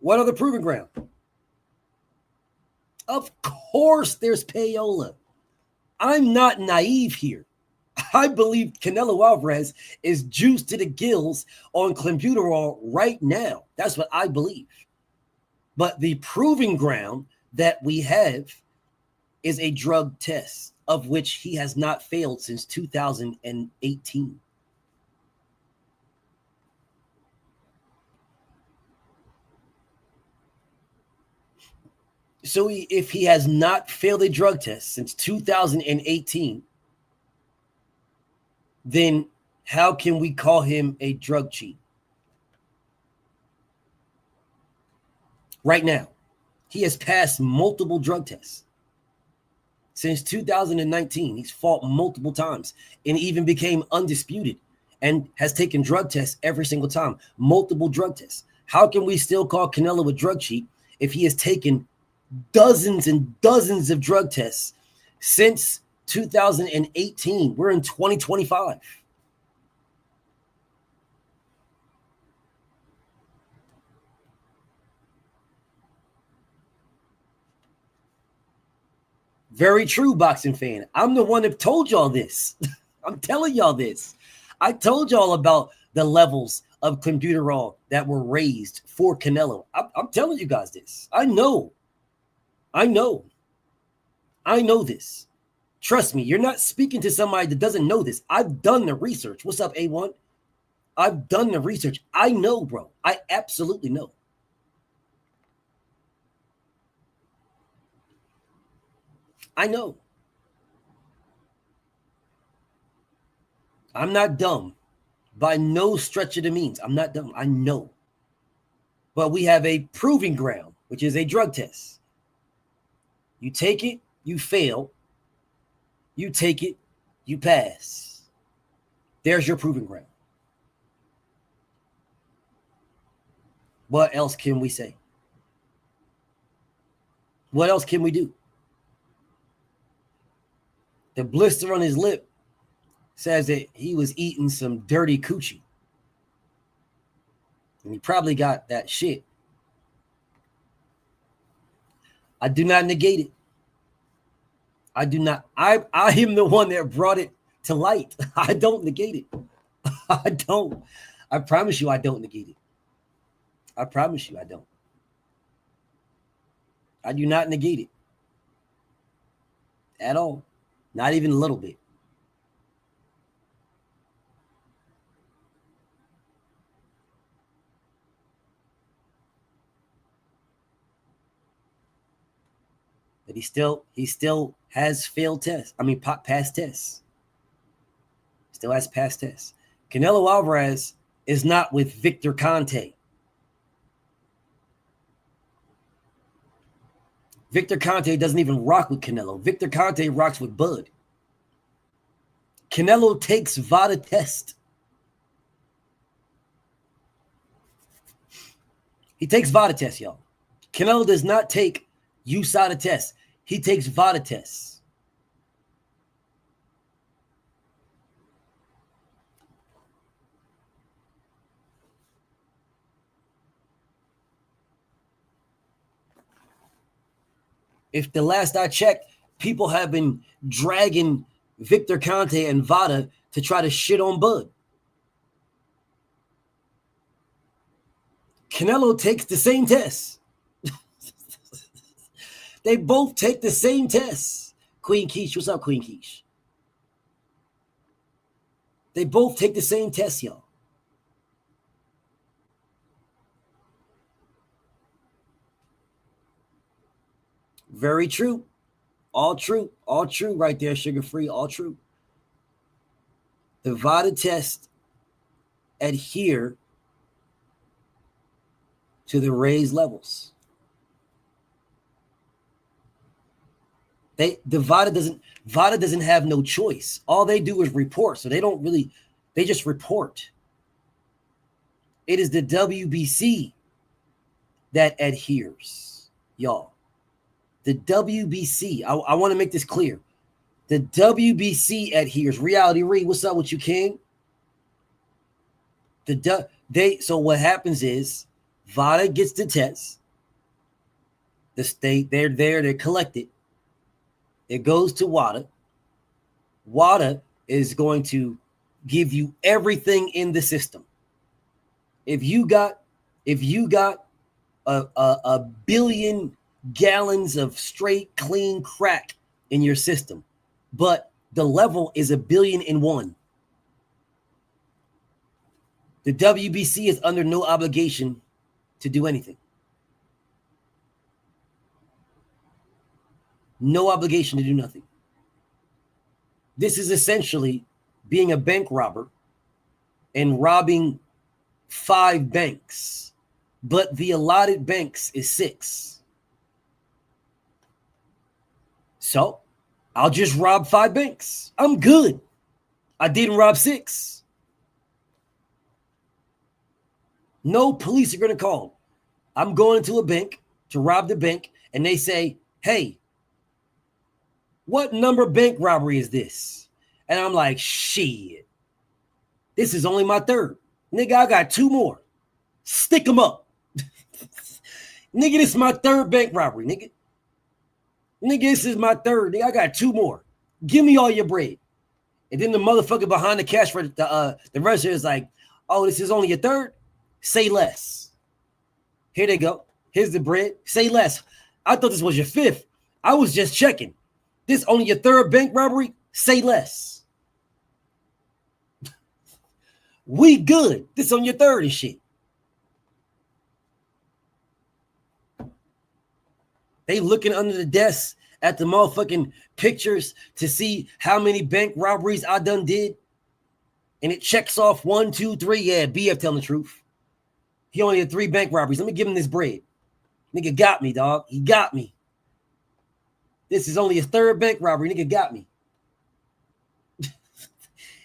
What other proving ground? Of course there's payola. I'm not naive here. I believe Canelo Alvarez is juiced to the gills on clenbuterol right now. That's what I believe. But the proving ground that we have is a drug test of which he has not failed since 2018. So if he has not failed a drug test since 2018, then how can we call him a drug cheat? Right now, he has passed multiple drug tests. Since 2019, he's fought multiple times and even became undisputed and has taken drug tests every single time, multiple drug tests. How can we still call Canelo a drug cheat if he has taken dozens and dozens of drug tests since 2018? We're in 2025. Very true, boxing fan. I'm the one that told y'all this. I'm telling y'all this. I told y'all about the levels of clenbuterol that were raised for Canelo. I'm telling you guys this. I know this. Trust me, you're not speaking to somebody that doesn't know this. I've done the research. What's up, A1? I've done the research. I know, bro. I absolutely know. I know. I'm not dumb. By no stretch of the means. I'm not dumb. I know. But we have a proving ground, which is a drug test. You take it, you fail. You take it, you pass. There's your proving ground. What else can we say? What else can we do? The blister on his lip says that he was eating some dirty coochie. And he probably got that shit. I do not negate it. I do not. I am the one that brought it to light. I don't negate it. I don't. I promise you I don't negate it. I promise you I don't. I do not negate it. At all. Not even a little bit. But he still has failed tests. I mean, past tests. Still has past tests. Canelo Alvarez is not with Victor Conte. Victor Conte doesn't even rock with Canelo. Victor Conte rocks with Bud. Canelo takes VADA test. He takes VADA test, y'all. Canelo does not take USADA test. He takes VADA tests. If the last I checked, people have been dragging Victor Conte and VADA to try to shit on Bud. Canelo takes the same test. They both take the same tests. Queen Quiche, what's up, Queen Quiche? They both take the same test, y'all. Very true. All true. All true right there, sugar free. All true. The VADA test adhere to the raised levels. The VADA doesn't have no choice. All they do is report. So they just report. It is the WBC that adheres, y'all. The WBC, I want to make this clear. The WBC adheres. Reality Read, what's up with you, King? So what happens is VADA gets the test. The state, they're there, they're collected. It goes to WADA. WADA is going to give you everything in the system. If you got a billion gallons of straight, clean crack in your system, but the level is 1,000,000,001, the WBC is under no obligation to do anything. No obligation to do nothing. This is essentially being a bank robber and robbing 5 banks, but the allotted banks is 6. So I'll just rob 5 banks. I'm good. I didn't rob 6. No police are going to call. I'm going into a bank to rob the bank, and they say, hey, what number bank robbery is this? And I'm like, shit, this is only my 3rd. Nigga, I got 2 more. Stick them up. Nigga, this is my 3rd bank robbery, nigga. Nigga, this is my 3rd. Nigga, I got 2 more. Give me all your bread. And then the motherfucker behind the cash for the register is like, oh, this is only your 3rd? Say less. Here they go. Here's the bread. Say less. I thought this was your 5th. I was just checking. This only your 3rd bank robbery? Say less. We good. This on your 3rd and shit. They looking under the desk at the motherfucking pictures to see how many bank robberies I done did. And it checks off 1, 2, 3. Yeah, BF telling the truth. He only had 3 bank robberies. Let me give him this bread. Nigga got me, dog. He got me. This is only his 3rd bank robbery. Nigga got me.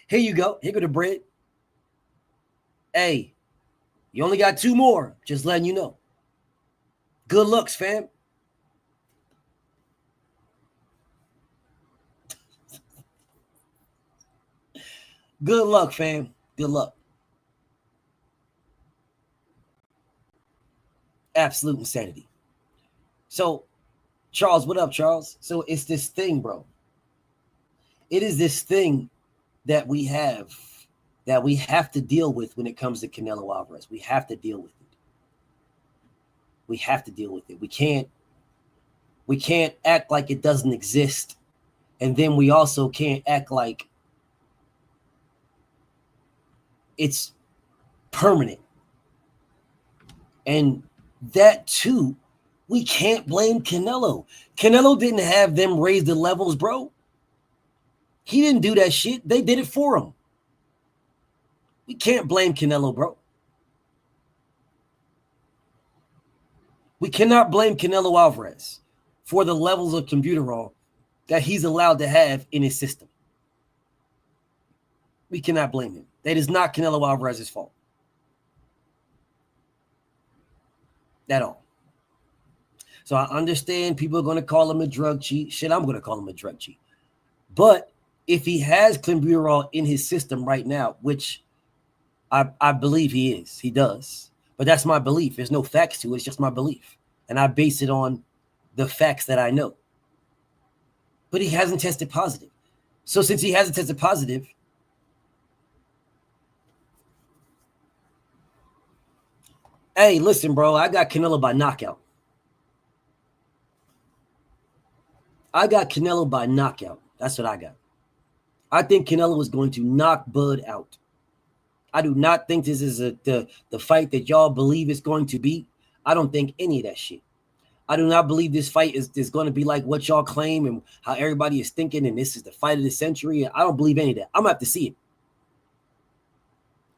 Here you go. Here go the bread. Hey, you only got 2 more. Just letting you know. Good looks, fam. Good luck, fam. Good luck. Absolute insanity. So, Charles, what up, Charles? So it's this thing, bro. It is this thing that we have to deal with when it comes to Canelo Alvarez. We have to deal with it. We have to deal with it. We can't act like it doesn't exist. And then we also can't act like it's permanent. And that too, we can't blame Canelo. Canelo didn't have them raise the levels, bro. He didn't do that shit. They did it for him. We can't blame Canelo, bro. We cannot blame Canelo Alvarez for the levels of computerol that he's allowed to have in his system. We cannot blame him. That is not Canelo Alvarez's fault. At all. So I understand people are going to call him a drug cheat. Shit, I'm going to call him a drug cheat. But if he has clenbuterol in his system right now, which I believe he is, he does. But that's my belief. There's no facts to it. It's just my belief. And I base it on the facts that I know. But he hasn't tested positive. So since he hasn't tested positive, hey, listen, bro, I got Canelo by knockout. I got Canelo by knockout. That's what I got. I think Canelo is going to knock Bud out. I do not think this is the fight that y'all believe it's going to be. I don't think any of that shit. I do not believe this fight is going to be like what y'all claim and how everybody is thinking, and this is the fight of the century. I don't believe any of that. I'm going to have to see it.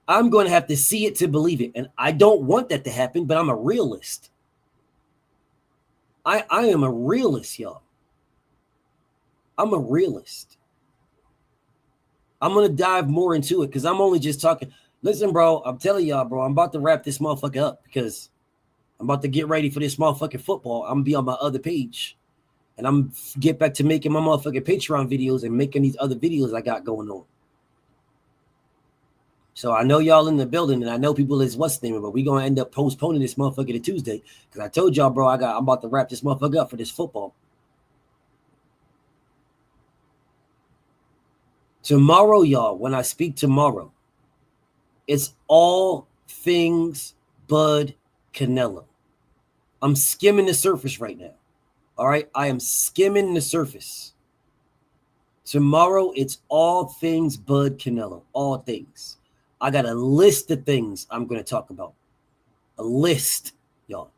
I'm going to have to see it to believe it. And I don't want that to happen, but I'm a realist. I am a realist, y'all. I'm a realist. I'm going to dive more into it because I'm only just talking. Listen, bro, I'm telling y'all, bro, I'm about to wrap this motherfucker up because I'm about to get ready for this motherfucking football. I'm going to be on my other page. And I'm get back to making my motherfucking Patreon videos and making these other videos I got going on. So I know y'all in the building, and I know people is what's the name, but we gonna end up postponing this motherfucker to Tuesday because I told y'all, bro, I'm about to wrap this motherfucker up for this football. Tomorrow, y'all, when I speak tomorrow, it's all things Bud Canelo. I'm skimming the surface right now. All right, I am skimming the surface. Tomorrow, it's all things Bud Canelo, all things. I got a list of things I'm going to talk about. A list, y'all.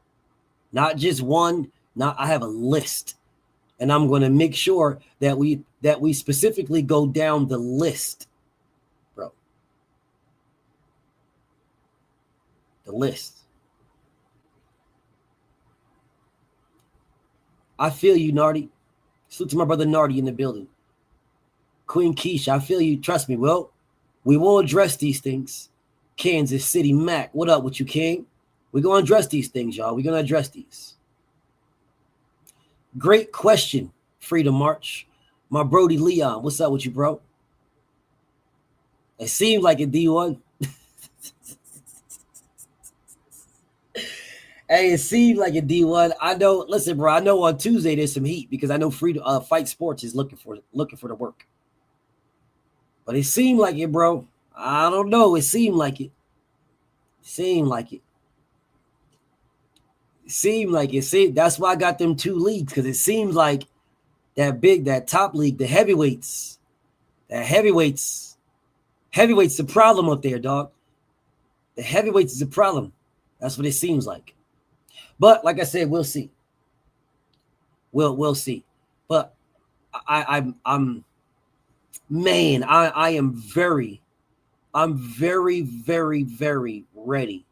Not just one. I have a list. And I'm going to make sure that we specifically go down the list, bro. The list. I feel you, Nardi. Salute to my brother Nardi in the building. Queen Keisha, I feel you. Trust me. Well, we will address these things. Kansas City Mac, what up with you, King? We're going to address these things, y'all. We're going to address these. Great question, Freedom March. My Brody Leon, what's up with you, bro? It seemed like a D1. Hey, it seemed like a D1. I know. Listen, bro. I know on Tuesday there's some heat because I know Freedom Fight Sports is looking for the work. But it seemed like it, bro. I don't know. It seemed like it. Seemed like it. Seemed like it. That's why I got them two leagues because it seems like that top league, the heavyweights, heavyweights the problem up there, dog. The heavyweights is a problem. That's what it seems like. But like I said, we'll see. We'll see. But I'm very, very, very ready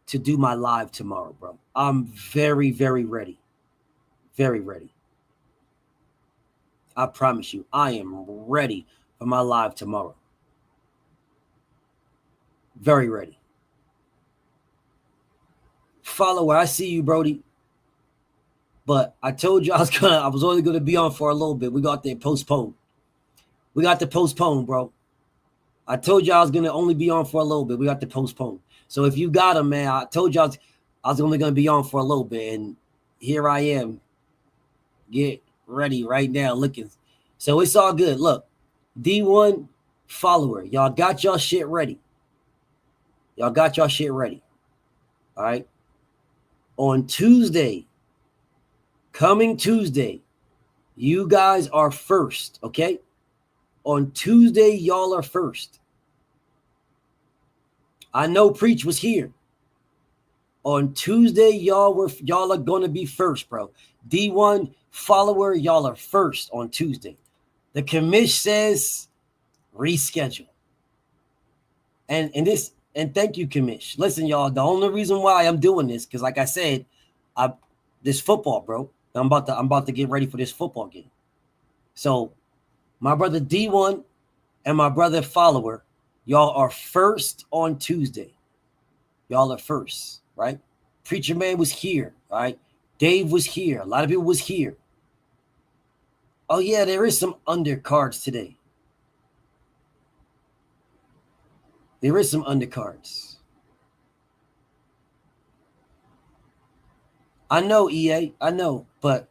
to do my live tomorrow, bro. I'm very, very ready. Very ready. I promise you, I am ready for my live tomorrow. Very ready. Follower, I see you, Brody. But I told you I was only gonna be on for a little bit. We got to postpone. Bro. I told you I was gonna only be on for a little bit. We got to postpone. So if you got them, man, I told you I was only gonna be on for a little bit, and here I am. Get ready right now, looking. So it's all good. Look, D1 follower, y'all got y'all shit ready. All right. On Tuesday, coming Tuesday, you guys are first, okay? On Tuesday, y'all are first. I know Preach was here. On Tuesday, y'all are going to be first, bro. D1 follower, y'all are first on Tuesday. The commish says reschedule. And thank you, commish. Listen, y'all, the only reason why I'm doing this, because like I said, this football, bro. I'm about to get ready for this football game. So my brother D1 and my brother follower, y'all are first on Tuesday. Y'all are first, right? Preacher Man was here, right? Dave was here. A lot of people was here. Oh, yeah, there is some undercards today. There is some undercards. I know, EA. I know. But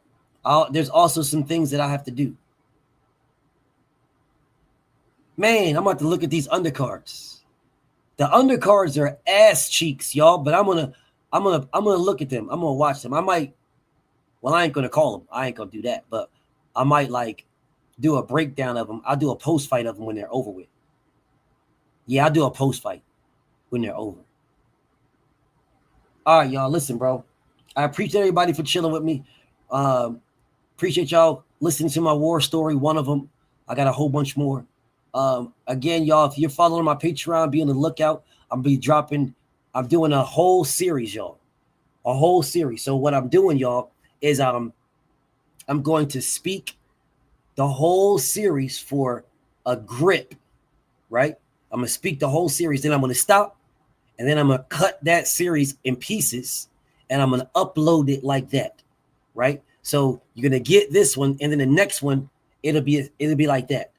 there's also some things that I have to do. Man, I'm about to look at these undercards. The undercards are ass cheeks, y'all. But I'm gonna look at them. I'm gonna watch them. I ain't gonna call them. I ain't gonna do that. But I might like do a breakdown of them. I'll do a post fight of them when they're over with. Yeah, I'll do a post fight when they're over. All right, y'all. Listen, bro. I appreciate everybody for chilling with me. Appreciate y'all listening to my war story. One of them. I got a whole bunch more. Again, y'all, if you're following my Patreon, be on the lookout. I'm doing a whole series, y'all. A whole series. So what I'm doing, y'all, is I'm going to speak the whole series for a grip, right? I'm going to speak the whole series. Then I'm going to stop. And then I'm going to cut that series in pieces. And I'm going to upload it like that, right? So you're going to get this one. And then the next one, it'll be like that,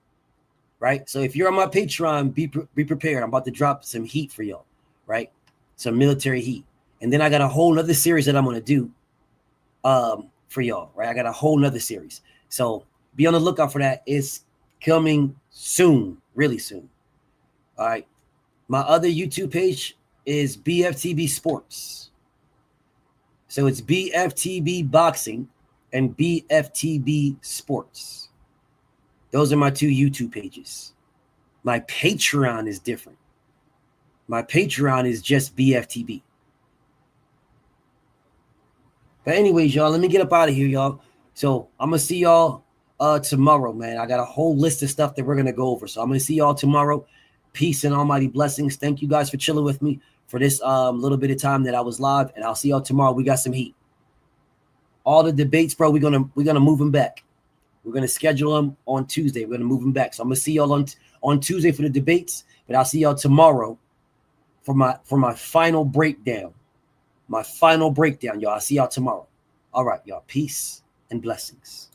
right? So if you're on my Patreon, be prepared. I'm about to drop some heat for y'all, right? Some military heat. And then I got a whole other series that I'm going to do for y'all, right? I got a whole nother series. So be on the lookout for that. It's coming soon, really soon. All right. My other YouTube page is BFTB Sports. So it's BFTB Boxing and BFTB Sports. Those are my two YouTube pages. My Patreon is different. My Patreon is just BFTB. But anyways, y'all, let me get up out of here, y'all. So I'm going to see y'all tomorrow, man. I got a whole list of stuff that we're going to go over. So I'm going to see y'all tomorrow. Peace and almighty blessings. Thank you guys for chilling with me for this little bit of time that I was live. And I'll see y'all tomorrow. We got some heat. All the debates, bro, we're gonna move them back. We're going to schedule them on Tuesday. We're going to move them back. So I'm going to see y'all on Tuesday for the debates. But I'll see y'all tomorrow for my final breakdown. My final breakdown, y'all. I'll see y'all tomorrow. All right, y'all. Peace and blessings.